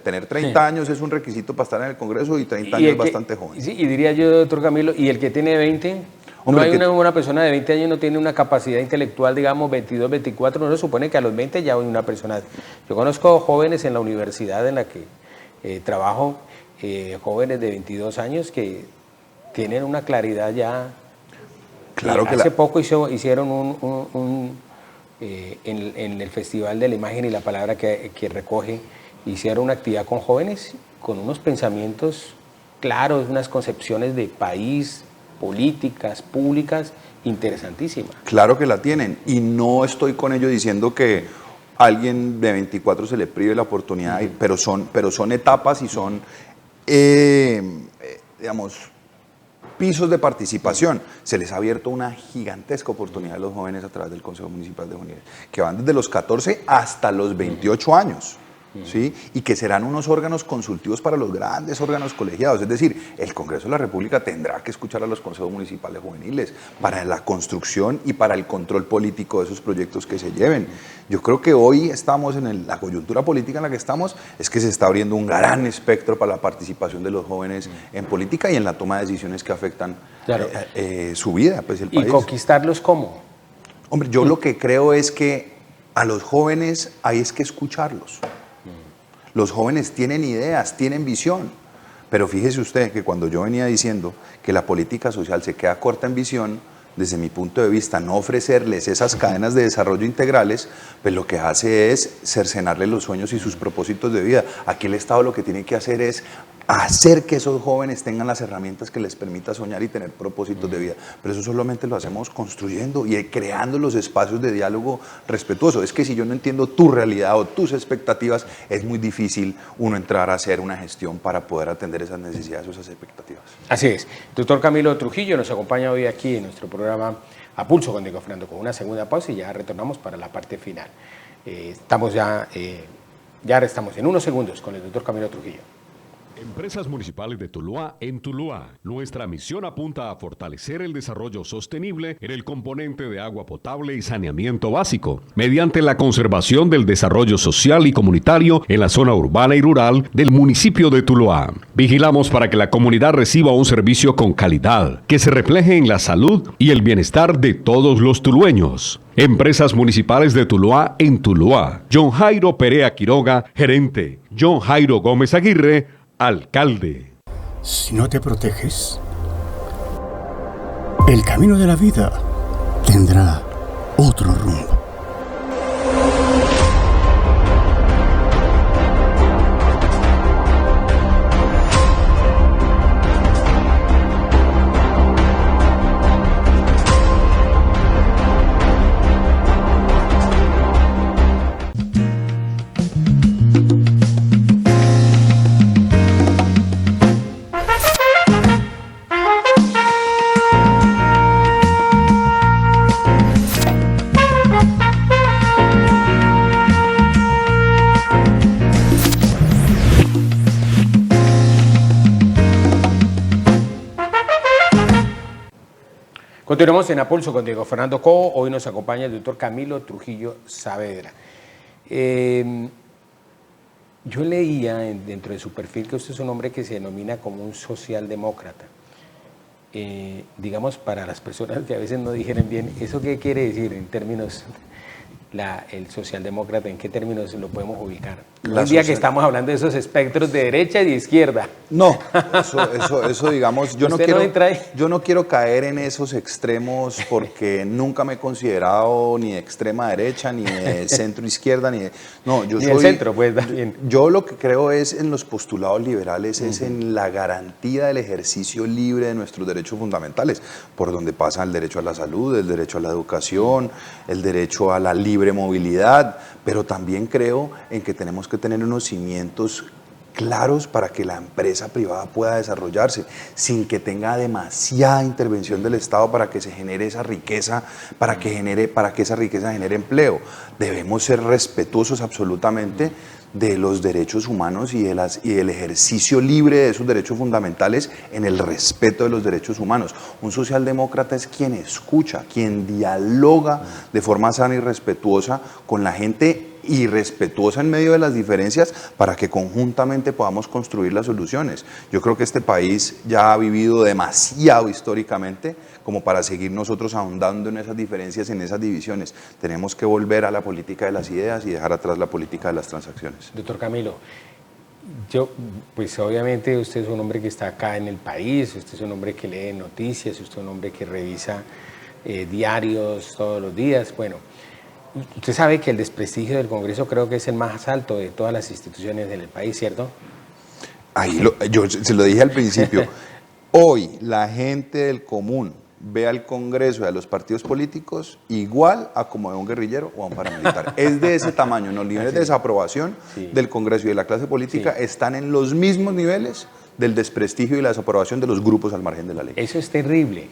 [SPEAKER 3] tener 30 años es un requisito para estar en el Congreso, y 30 años es bastante joven.
[SPEAKER 2] Sí, y diría yo, doctor Camilo, ¿y el que tiene 20? Hombre, una persona de 20 años no tiene una capacidad intelectual, digamos, 22, 24, no se supone que a los 20 ya una persona... Yo conozco jóvenes en la universidad en la que trabajo, jóvenes de 22 años que tienen una claridad ya...
[SPEAKER 3] Claro que
[SPEAKER 2] hace poco hicieron en el Festival de la Imagen y la Palabra que recoge, hicieron una actividad con jóvenes con unos pensamientos claros, unas concepciones de país, políticas públicas interesantísimas.
[SPEAKER 3] Claro que la tienen, y no estoy con ello diciendo que alguien de 24 se le prive la oportunidad, pero son etapas y son, digamos, pisos de participación. Se les ha abierto una gigantesca oportunidad a los jóvenes a través del Consejo Municipal de Juníes, que van desde los 14 hasta los 28 años. ¿Sí? Y que serán unos órganos consultivos para los grandes órganos colegiados. Es decir, el Congreso de la República tendrá que escuchar a los consejos municipales juveniles para la construcción y para el control político de esos proyectos que se lleven. Yo creo que hoy estamos en la coyuntura política en la que estamos, es que se está abriendo un gran espectro para la participación de los jóvenes en política y en la toma de decisiones que afectan su vida, pues el país.
[SPEAKER 2] ¿Y conquistarlos cómo?
[SPEAKER 3] Hombre, yo lo que creo es que a los jóvenes hay es que escucharlos. Los jóvenes tienen ideas, tienen visión, pero fíjese usted que cuando yo venía diciendo que la política social se queda corta en visión, desde mi punto de vista, no ofrecerles esas cadenas de desarrollo integrales, pues lo que hace es cercenarles los sueños y sus propósitos de vida. Aquí el Estado lo que tiene que hacer es hacer que esos jóvenes tengan las herramientas que les permita soñar y tener propósitos de vida. Pero eso solamente lo hacemos construyendo y creando los espacios de diálogo respetuoso. Es que si yo no entiendo tu realidad o tus expectativas, es muy difícil uno entrar a hacer una gestión para poder atender esas necesidades o esas expectativas.
[SPEAKER 2] Así es. Doctor Camilo Trujillo nos acompaña hoy aquí en nuestro programa A Pulso con Diego Fernando, con una segunda pausa y ya retornamos para la parte final. Estamos ya estamos en unos segundos con el doctor Camilo Trujillo.
[SPEAKER 4] Empresas Municipales de Tuluá en Tuluá. Nuestra misión apunta a fortalecer el desarrollo sostenible en el componente de agua potable y saneamiento básico, mediante la conservación del desarrollo social y comunitario en la zona urbana y rural del municipio de Tuluá. Vigilamos para que la comunidad reciba un servicio con calidad, que se refleje en la salud y el bienestar de todos los tulueños. Empresas Municipales de Tuluá en Tuluá. John Jairo Perea Quiroga, gerente. John Jairo Gómez Aguirre, alcalde.
[SPEAKER 5] Si no te proteges, el camino de la vida tendrá otro rumbo.
[SPEAKER 2] Continuamos en A Pulso con Diego Fernando Cobo. Hoy nos acompaña el doctor Camilo Trujillo Saavedra. Yo leía dentro de su perfil que usted es un hombre que se denomina como un socialdemócrata. Digamos, para las personas que a veces no dijeran bien, ¿eso qué quiere decir en términos, el socialdemócrata, en qué términos lo podemos ubicar? Un día que estamos hablando de esos espectros de derecha y de izquierda.
[SPEAKER 3] No, eso digamos, yo no quiero caer en esos extremos porque nunca me he considerado ni de extrema derecha, ni de centro izquierda, ni
[SPEAKER 2] el centro, pues, también.
[SPEAKER 3] Yo lo que creo es en los postulados liberales, es en la garantía del ejercicio libre de nuestros derechos fundamentales, por donde pasa el derecho a la salud, el derecho a la educación, el derecho a la libre movilidad, pero también creo en que tenemos que tener unos cimientos claros para que la empresa privada pueda desarrollarse sin que tenga demasiada intervención del Estado para que se genere esa riqueza, para que esa riqueza genere empleo. Debemos ser respetuosos absolutamente de los derechos humanos y del ejercicio libre de esos derechos fundamentales en el respeto de los derechos humanos. Un socialdemócrata es quien escucha, quien dialoga de forma sana y respetuosa con la gente y respetuosa en medio de las diferencias para que conjuntamente podamos construir las soluciones. Yo creo que este país ya ha vivido demasiado históricamente como para seguir nosotros ahondando en esas diferencias, en esas divisiones. Tenemos que volver a la política de las ideas y dejar atrás la política de las transacciones.
[SPEAKER 2] Doctor Camilo, pues obviamente usted es un hombre que está acá en el país, usted es un hombre que lee noticias, usted es un hombre que revisa diarios todos los días. Bueno, usted sabe que el desprestigio del Congreso creo que es el más alto de todas las instituciones del país, ¿cierto?
[SPEAKER 3] Yo se lo dije al principio. Hoy la gente del común ve al Congreso y a los partidos políticos igual a como de un guerrillero o a un paramilitar. Es de ese tamaño. Los niveles de desaprobación del Congreso y de la clase política están en los mismos niveles del desprestigio y la desaprobación de los grupos al margen de la ley.
[SPEAKER 2] Eso es terrible.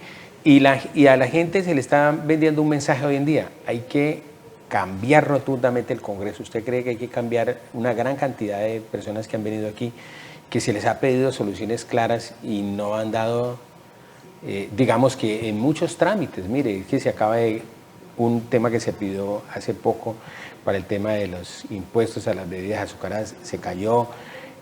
[SPEAKER 2] Y a la gente se le está vendiendo un mensaje hoy en día. Hay que cambiar rotundamente el Congreso. ¿Usted cree que hay que cambiar una gran cantidad de personas que han venido aquí, que se les ha pedido soluciones claras y no han dado, digamos que en muchos trámites? Mire, es que se acaba de un tema que se pidió hace poco para el tema de los impuestos a las bebidas azucaradas, se cayó.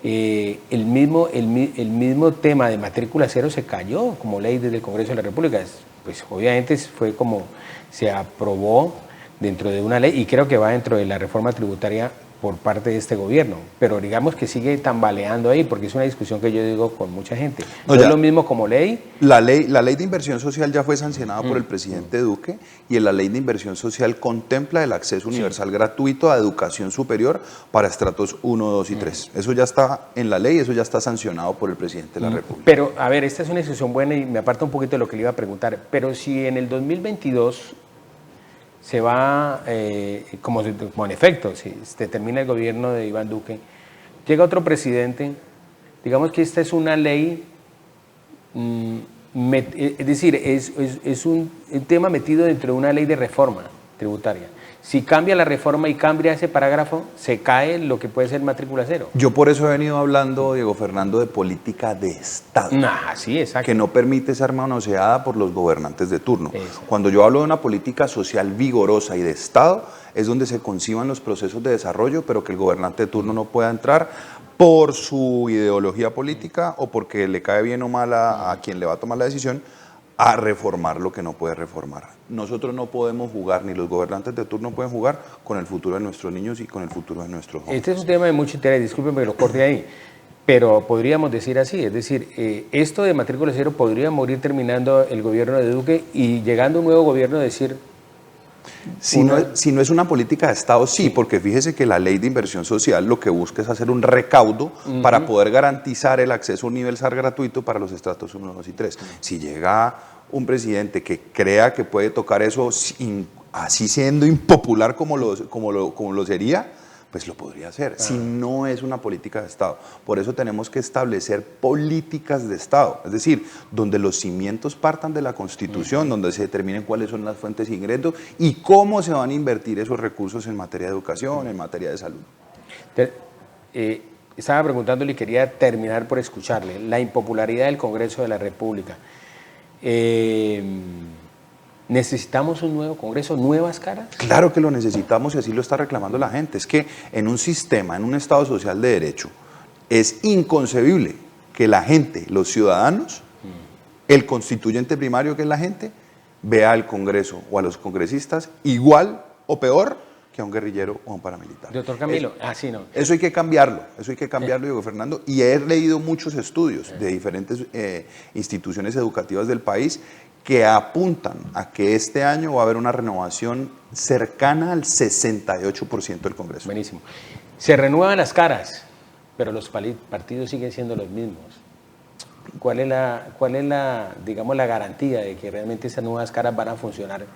[SPEAKER 2] El mismo tema de matrícula cero se cayó como ley desde el Congreso de la República. Pues obviamente fue como se aprobó dentro de una ley y creo que va dentro de la reforma tributaria por parte de este gobierno, pero digamos que sigue tambaleando ahí porque es una discusión que yo digo con mucha gente. No es lo mismo como ley.
[SPEAKER 3] La ley de inversión social ya fue sancionada por el presidente Duque y en la ley de inversión social contempla el acceso universal gratuito a educación superior para estratos 1, 2 y 3. Eso ya está en la ley, eso ya está sancionado por el presidente de la República.
[SPEAKER 2] Pero, a ver, esta es una discusión buena y me aparta un poquito de lo que le iba a preguntar, pero si en el 2022 se va, como en efecto, si se termina el gobierno de Iván Duque, llega otro presidente, digamos que esta es una ley, es decir, es un tema metido dentro de una ley de reforma tributaria. Si cambia la reforma y cambia ese parágrafo, se cae lo que puede ser matrícula cero.
[SPEAKER 3] Yo por eso he venido hablando, Diego Fernando, de política de Estado.
[SPEAKER 2] Sí, exacto.
[SPEAKER 3] Que no permite ser manoseada por los gobernantes de turno.
[SPEAKER 2] Eso.
[SPEAKER 3] Cuando yo hablo de una política social vigorosa y de Estado, es donde se conciban los procesos de desarrollo, pero que el gobernante de turno no pueda entrar por su ideología política o porque le cae bien o mal a quien le va a tomar la decisión, a reformar lo que no puede reformar. Nosotros no podemos jugar, ni los gobernantes de turno pueden jugar con el futuro de nuestros niños y con el futuro de nuestros jóvenes.
[SPEAKER 2] Este es un tema de mucho interés, discúlpenme que lo corte ahí, pero podríamos decir así, es decir, esto de matrícula cero podría morir terminando el gobierno de Duque y llegando un nuevo gobierno a decir...
[SPEAKER 3] Si no es una política de Estado, sí, porque fíjese que la ley de inversión social lo que busca es hacer un recaudo para poder garantizar el acceso universal gratuito para los estratos 1, 2 y 3. Si llega un presidente que crea que puede tocar eso así siendo impopular como lo sería, pues lo podría hacer, si no es una política de Estado. Por eso tenemos que establecer políticas de Estado, es decir, donde los cimientos partan de la Constitución, donde se determinen cuáles son las fuentes de ingresos y cómo se van a invertir esos recursos en materia de educación, en materia de salud.
[SPEAKER 2] Estaba preguntándole y quería terminar por escucharle. La impopularidad del Congreso de la República. ¿Necesitamos un nuevo Congreso, nuevas caras?
[SPEAKER 3] Claro que lo necesitamos y así lo está reclamando la gente. Es que en un sistema, en un Estado social de derecho, es inconcebible que la gente, los ciudadanos, el constituyente primario que es la gente, vea al Congreso o a los congresistas igual o peor que a un guerrillero o a un paramilitar.
[SPEAKER 2] Doctor Camilo, no.
[SPEAKER 3] Eso hay que cambiarlo, Diego Fernando, y he leído muchos estudios de diferentes instituciones educativas del país que apuntan a que este año va a haber una renovación cercana al 68% del Congreso.
[SPEAKER 2] Buenísimo. Se renuevan las caras, pero los partidos siguen siendo los mismos. ¿Cuál es la, digamos, la garantía de que realmente esas nuevas caras van a funcionar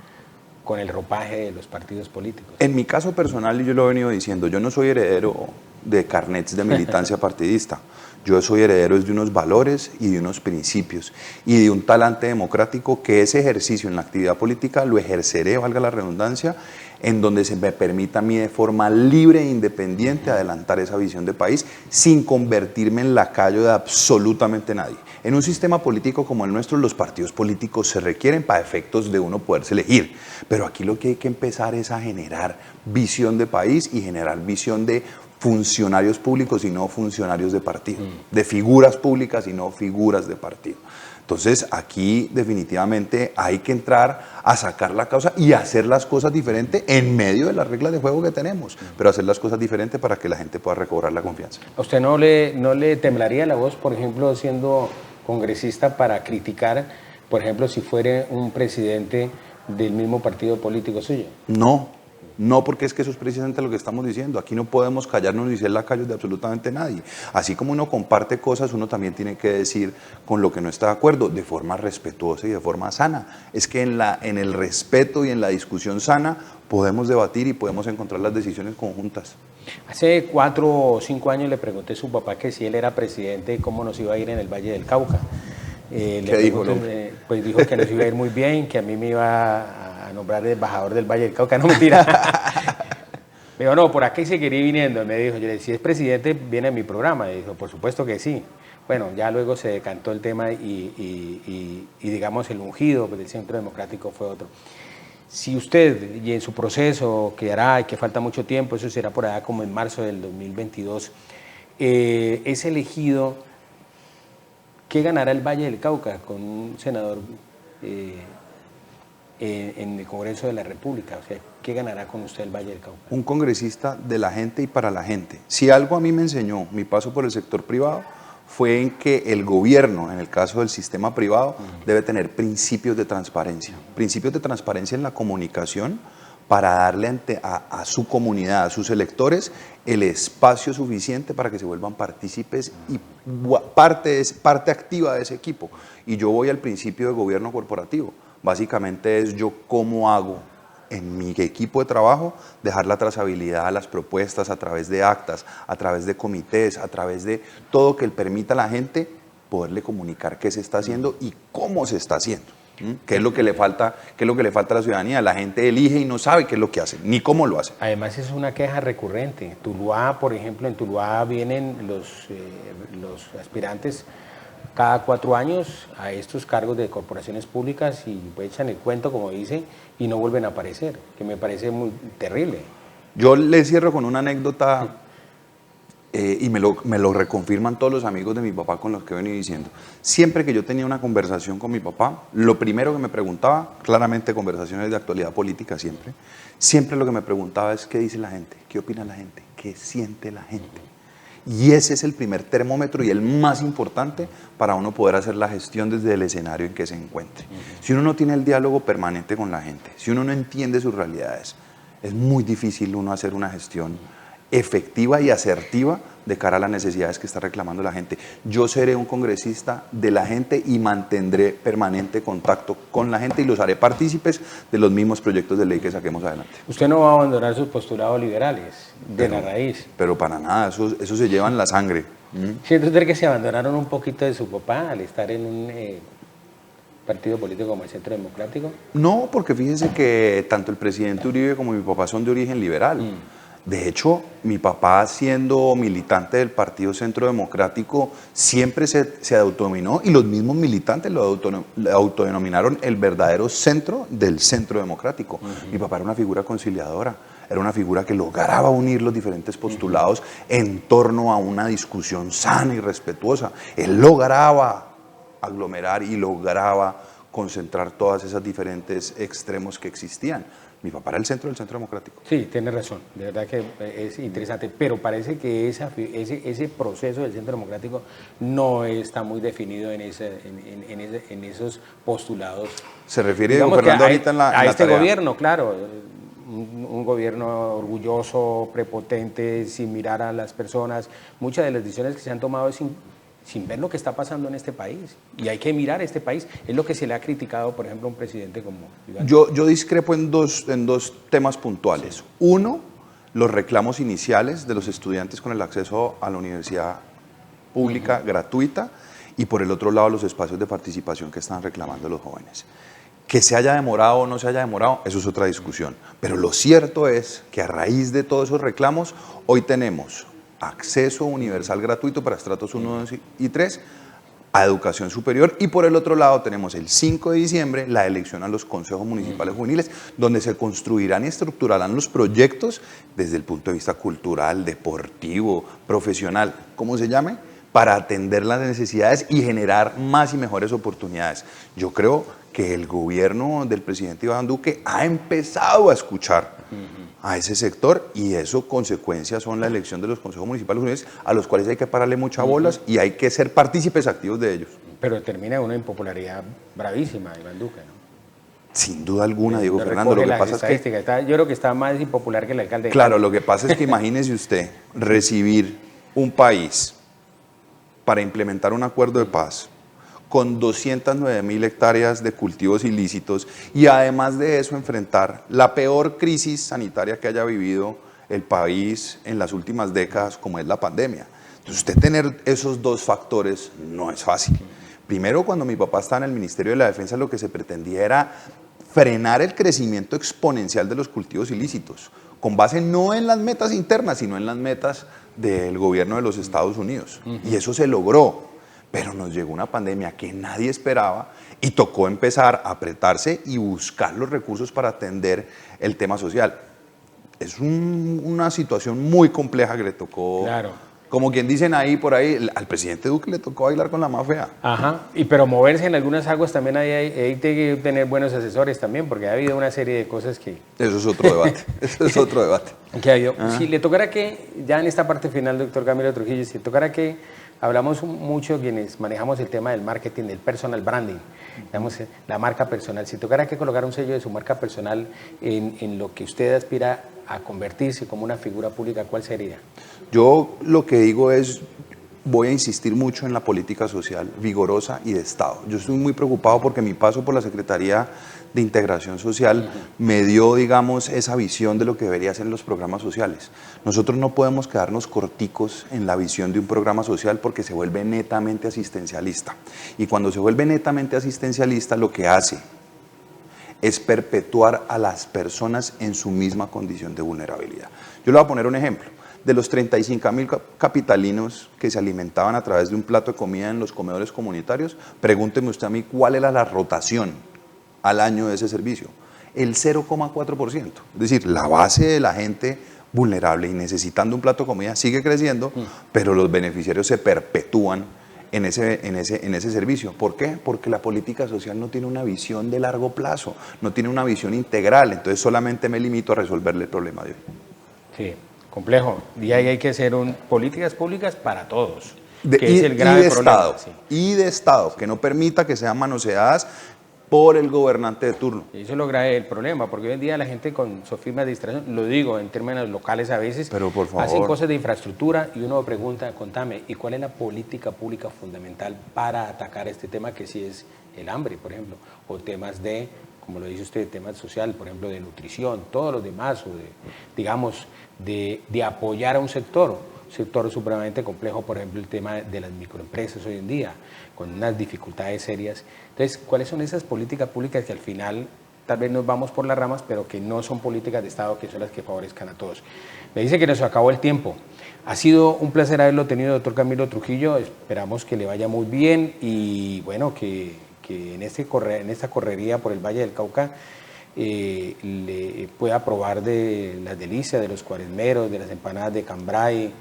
[SPEAKER 2] con el ropaje de los partidos políticos?
[SPEAKER 3] En mi caso personal, y yo lo he venido diciendo, yo no soy heredero de carnets de militancia partidista. Yo soy heredero de unos valores y de unos principios y de un talante democrático que ese ejercicio en la actividad política lo ejerceré, valga la redundancia, en donde se me permita a mí de forma libre e independiente adelantar esa visión de país sin convertirme en lacayo de absolutamente nadie. En un sistema político como el nuestro, los partidos políticos se requieren para efectos de uno poderse elegir, pero aquí lo que hay que empezar es a generar visión de país y generar visión de funcionarios públicos y no funcionarios de partido, de figuras públicas y no figuras de partido. Entonces aquí definitivamente hay que entrar a sacar la causa y hacer las cosas diferentes en medio de las reglas de juego que tenemos, pero hacer las cosas diferentes para que la gente pueda recobrar la confianza.
[SPEAKER 2] ¿A usted no le temblaría la voz, por ejemplo, siendo congresista para criticar, por ejemplo, si fuera un presidente del mismo partido político suyo?
[SPEAKER 3] No, No, porque es que eso es precisamente lo que estamos diciendo. Aquí no podemos callarnos ni ser lacayos de absolutamente nadie. Así como uno comparte cosas, uno también tiene que decir con lo que no está de acuerdo, de forma respetuosa y de forma sana. Es que en el respeto y en la discusión sana podemos debatir y podemos encontrar las decisiones conjuntas.
[SPEAKER 2] Hace 4 o 5 años le pregunté a su papá que si él era presidente, cómo nos iba a ir en el Valle del Cauca.
[SPEAKER 3] ¿Qué dijo?
[SPEAKER 2] Pues dijo que nos iba a ir muy bien, que a mí me iba a nombrar de embajador del Valle del Cauca. No, mentira. Me dijo, no, por aquí seguiré viniendo. Me dijo, yo le dije, si es presidente, viene a mi programa. Y dijo, por supuesto que sí. Bueno, ya luego se decantó el tema y digamos, el ungido del Centro Democrático fue otro. Si usted, y en su proceso, que hará y que falta mucho tiempo, eso será por allá como en marzo del 2022, es elegido, ¿qué ganará el Valle del Cauca con un senador en el Congreso de la República? O sea, ¿qué ganará con usted el Valle del Cauca?
[SPEAKER 3] Un congresista de la gente y para la gente. Si algo a mí me enseñó mi paso por el sector privado, fue en que el gobierno, en el caso del sistema privado, debe tener principios de transparencia. Principios de transparencia en la comunicación para darle a su comunidad, a sus electores, el espacio suficiente para que se vuelvan partícipes y parte activa de ese equipo. Y yo voy al principio de gobierno corporativo. Básicamente es yo cómo hago en mi equipo de trabajo, dejar la trazabilidad a las propuestas a través de actas, a través de comités, a través de todo que le permita a la gente poderle comunicar qué se está haciendo y cómo se está haciendo. ¿Qué es lo que le falta? ¿Qué es lo que le falta a la ciudadanía? La gente elige y no sabe qué es lo que hace, ni cómo lo hace.
[SPEAKER 2] Además es una queja recurrente. Tuluá, por ejemplo, en Tuluá vienen los aspirantes cada 4 años a estos cargos de corporaciones públicas y echan el cuento, como dice, y no vuelven a aparecer, que me parece muy terrible.
[SPEAKER 3] Yo le cierro con una anécdota y me lo reconfirman todos los amigos de mi papá con los que he venido diciendo. Siempre que yo tenía una conversación con mi papá, lo primero que me preguntaba, claramente conversaciones de actualidad política siempre lo que me preguntaba es qué dice la gente, qué opina la gente, qué siente la gente. Y ese es el primer termómetro y el más importante para uno poder hacer la gestión desde el escenario en que se encuentre. Si uno no tiene el diálogo permanente con la gente, si uno no entiende sus realidades, es muy difícil uno hacer una gestión efectiva y asertiva de cara a las necesidades que está reclamando la gente. Yo seré un congresista de la gente y mantendré permanente contacto con la gente y los haré partícipes de los mismos proyectos de ley que saquemos adelante.
[SPEAKER 2] Usted no va a abandonar sus postulados liberales de la raíz.
[SPEAKER 3] Pero para nada, eso se lleva en la sangre.
[SPEAKER 2] ¿Siente usted que se abandonaron un poquito de su papá al estar en un partido político como el Centro Democrático?
[SPEAKER 3] No, porque fíjense que tanto el presidente Uribe como mi papá son de origen liberal. De hecho, mi papá, siendo militante del Partido Centro Democrático, siempre se autodenominó, y los mismos militantes lo autodenominaron el verdadero centro del Centro Democrático. Mi papá era una figura conciliadora, era una figura que lograba unir los diferentes postulados en torno a una discusión sana y respetuosa. Él lograba aglomerar y lograba concentrar todas esas diferentes extremos que existían. Mi papá era el centro del Centro Democrático.
[SPEAKER 2] Sí, tiene razón, de verdad que es interesante, pero parece que ese proceso del Centro Democrático no está muy definido en esos postulados.
[SPEAKER 3] Se refiere, Diego Fernando, ahorita en la
[SPEAKER 2] este
[SPEAKER 3] tarea.
[SPEAKER 2] Gobierno, claro, un gobierno orgulloso, prepotente, sin mirar a las personas. Muchas de las decisiones que se han tomado es sin ver lo que está pasando en este país. Y hay que mirar este país. Es lo que se le ha criticado, por ejemplo, a un presidente como Iván.
[SPEAKER 3] Yo discrepo en dos temas puntuales. Sí. Uno, los reclamos iniciales de los estudiantes con el acceso a la universidad pública gratuita, y por el otro lado los espacios de participación que están reclamando los jóvenes. Que se haya demorado o no se haya demorado, eso es otra discusión. Pero lo cierto es que a raíz de todos esos reclamos, hoy tenemos acceso universal gratuito para estratos 1, 2 y 3 a educación superior, y por el otro lado tenemos el 5 de diciembre la elección a los consejos municipales juveniles, donde se construirán y estructurarán los proyectos desde el punto de vista cultural, deportivo, profesional, como se llame, para atender las necesidades y generar más y mejores oportunidades. Yo creo que el gobierno del presidente Iván Duque ha empezado a escuchar a ese sector, y eso consecuencias son la elección de los consejos municipales a los cuales hay que pararle muchas bolas y hay que ser partícipes activos de ellos.
[SPEAKER 2] Pero termina una impopularidad bravísima, Iván Duque, ¿no?
[SPEAKER 3] Sin duda alguna, Diego
[SPEAKER 2] No
[SPEAKER 3] Fernando. Lo
[SPEAKER 2] recoge
[SPEAKER 3] que
[SPEAKER 2] las
[SPEAKER 3] pasa es que,
[SPEAKER 2] estadísticas. Yo creo que está más impopular que el alcalde de
[SPEAKER 3] claro,
[SPEAKER 2] Cali.
[SPEAKER 3] lo que pasa es que imagínese usted recibir un país para implementar un acuerdo de paz con 209.000 hectáreas de cultivos ilícitos y además de eso enfrentar la peor crisis sanitaria que haya vivido el país en las últimas décadas, como es la pandemia. Entonces, usted tener esos dos factores no es fácil. Primero, cuando mi papá estaba en el Ministerio de la Defensa, lo que se pretendía era frenar el crecimiento exponencial de los cultivos ilícitos, con base no en las metas internas, sino en las metas del gobierno de los Estados Unidos. Y eso se logró. Pero nos llegó una pandemia que nadie esperaba y tocó empezar a apretarse y buscar los recursos para atender el tema social. Es una situación muy compleja que le tocó,
[SPEAKER 2] Claro.
[SPEAKER 3] como quien dicen ahí por ahí, al presidente Duque le tocó bailar con la mafia.
[SPEAKER 2] Ajá, pero moverse en algunas aguas también hay que tener buenos asesores también, porque ha habido una serie de cosas que...
[SPEAKER 3] Eso es otro debate, eso es otro debate.
[SPEAKER 2] que ha habido. Si le tocara que, ya en esta parte final, doctor Camilo Trujillo, si le tocara que hablamos mucho quienes manejamos el tema del marketing, del personal branding, digamos, la marca personal, si tocara que colocar un sello de su marca personal en lo que usted aspira a convertirse como una figura pública, ¿cuál sería?
[SPEAKER 3] Yo lo que digo es, voy a insistir mucho en la política social vigorosa y de Estado. Yo estoy muy preocupado porque mi paso por la Secretaría de Integración Social me dio, digamos, esa visión de lo que debería ser los programas sociales. Nosotros no podemos quedarnos corticos en la visión de un programa social porque se vuelve netamente asistencialista. Y cuando se vuelve netamente asistencialista, lo que hace es perpetuar a las personas en su misma condición de vulnerabilidad. Yo le voy a poner un ejemplo. De los 35.000 capitalinos que se alimentaban a través de un plato de comida en los comedores comunitarios, pregúnteme usted a mí cuál era la rotación al año de ese servicio. El 0,4%. Es decir, la base de la gente vulnerable y necesitando un plato de comida sigue creciendo, pero los beneficiarios se perpetúan en ese servicio. ¿Por qué? Porque la política social no tiene una visión de largo plazo, no tiene una visión integral, entonces solamente me limito a resolverle el problema de hoy.
[SPEAKER 2] Sí, complejo. Y ahí hay que hacer políticas públicas para todos, que es el grave problema.
[SPEAKER 3] Y de Estado, que no permita que sean manoseadas por el gobernante de turno.
[SPEAKER 2] Y eso es lo grave del problema, porque hoy en día la gente con sofisma de distracción, lo digo en términos locales a veces,
[SPEAKER 3] pero por favor,
[SPEAKER 2] hacen cosas de infraestructura y uno pregunta, contame, ¿y cuál es la política pública fundamental para atacar este tema que sí es el hambre, por ejemplo? O temas de, como lo dice usted, temas sociales, por ejemplo, de nutrición, todos los demás, o de, digamos, de apoyar a un sector supremamente complejo, por ejemplo, el tema de las microempresas hoy en día, con unas dificultades serias. Entonces, ¿cuáles son esas políticas públicas que al final tal vez nos vamos por las ramas, pero que no son políticas de Estado, que son las que favorezcan a todos? Me dice que nos acabó el tiempo. Ha sido un placer haberlo tenido, doctor Camilo Trujillo. Esperamos que le vaya muy bien y, bueno, que en esta correría por el Valle del Cauca le pueda probar de las delicias de los cuaresmeros, de las empanadas de Cambrai,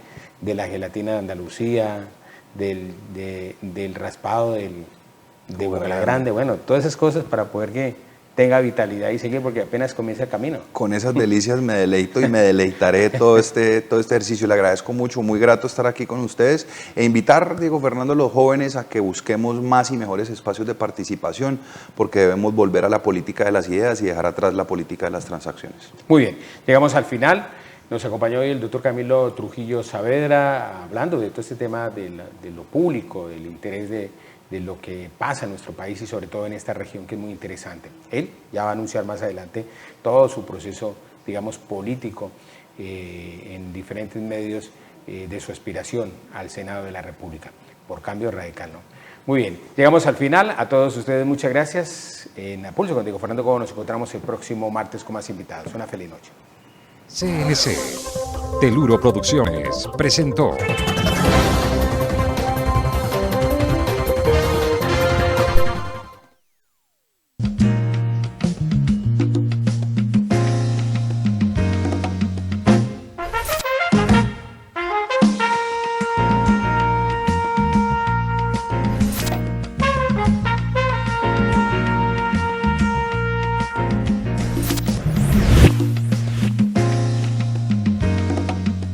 [SPEAKER 2] de la gelatina de Andalucía, del raspado de Bogotá Grande, bueno, todas esas cosas para poder que tenga vitalidad y seguir, porque apenas comienza el camino.
[SPEAKER 3] Con esas delicias me deleito y me deleitaré todo este ejercicio. Le agradezco mucho, muy grato estar aquí con ustedes e invitar, Diego Fernando, a los jóvenes a que busquemos más y mejores espacios de participación, porque debemos volver a la política de las ideas y dejar atrás la política de las transacciones.
[SPEAKER 2] Muy bien, llegamos al final. Nos acompañó hoy el doctor Camilo Trujillo Saavedra hablando de todo este tema de lo público, del interés de lo que pasa en nuestro país y sobre todo en esta región que es muy interesante. Él ya va a anunciar más adelante todo su proceso, digamos, político en diferentes medios de su aspiración al Senado de la República, por Cambio Radical, ¿no? Muy bien, llegamos al final. A todos ustedes muchas gracias. En Apulso con Diego Fernando Cobo nos encontramos el próximo martes con más invitados. Una feliz noche.
[SPEAKER 1] CNC Teluro Producciones presentó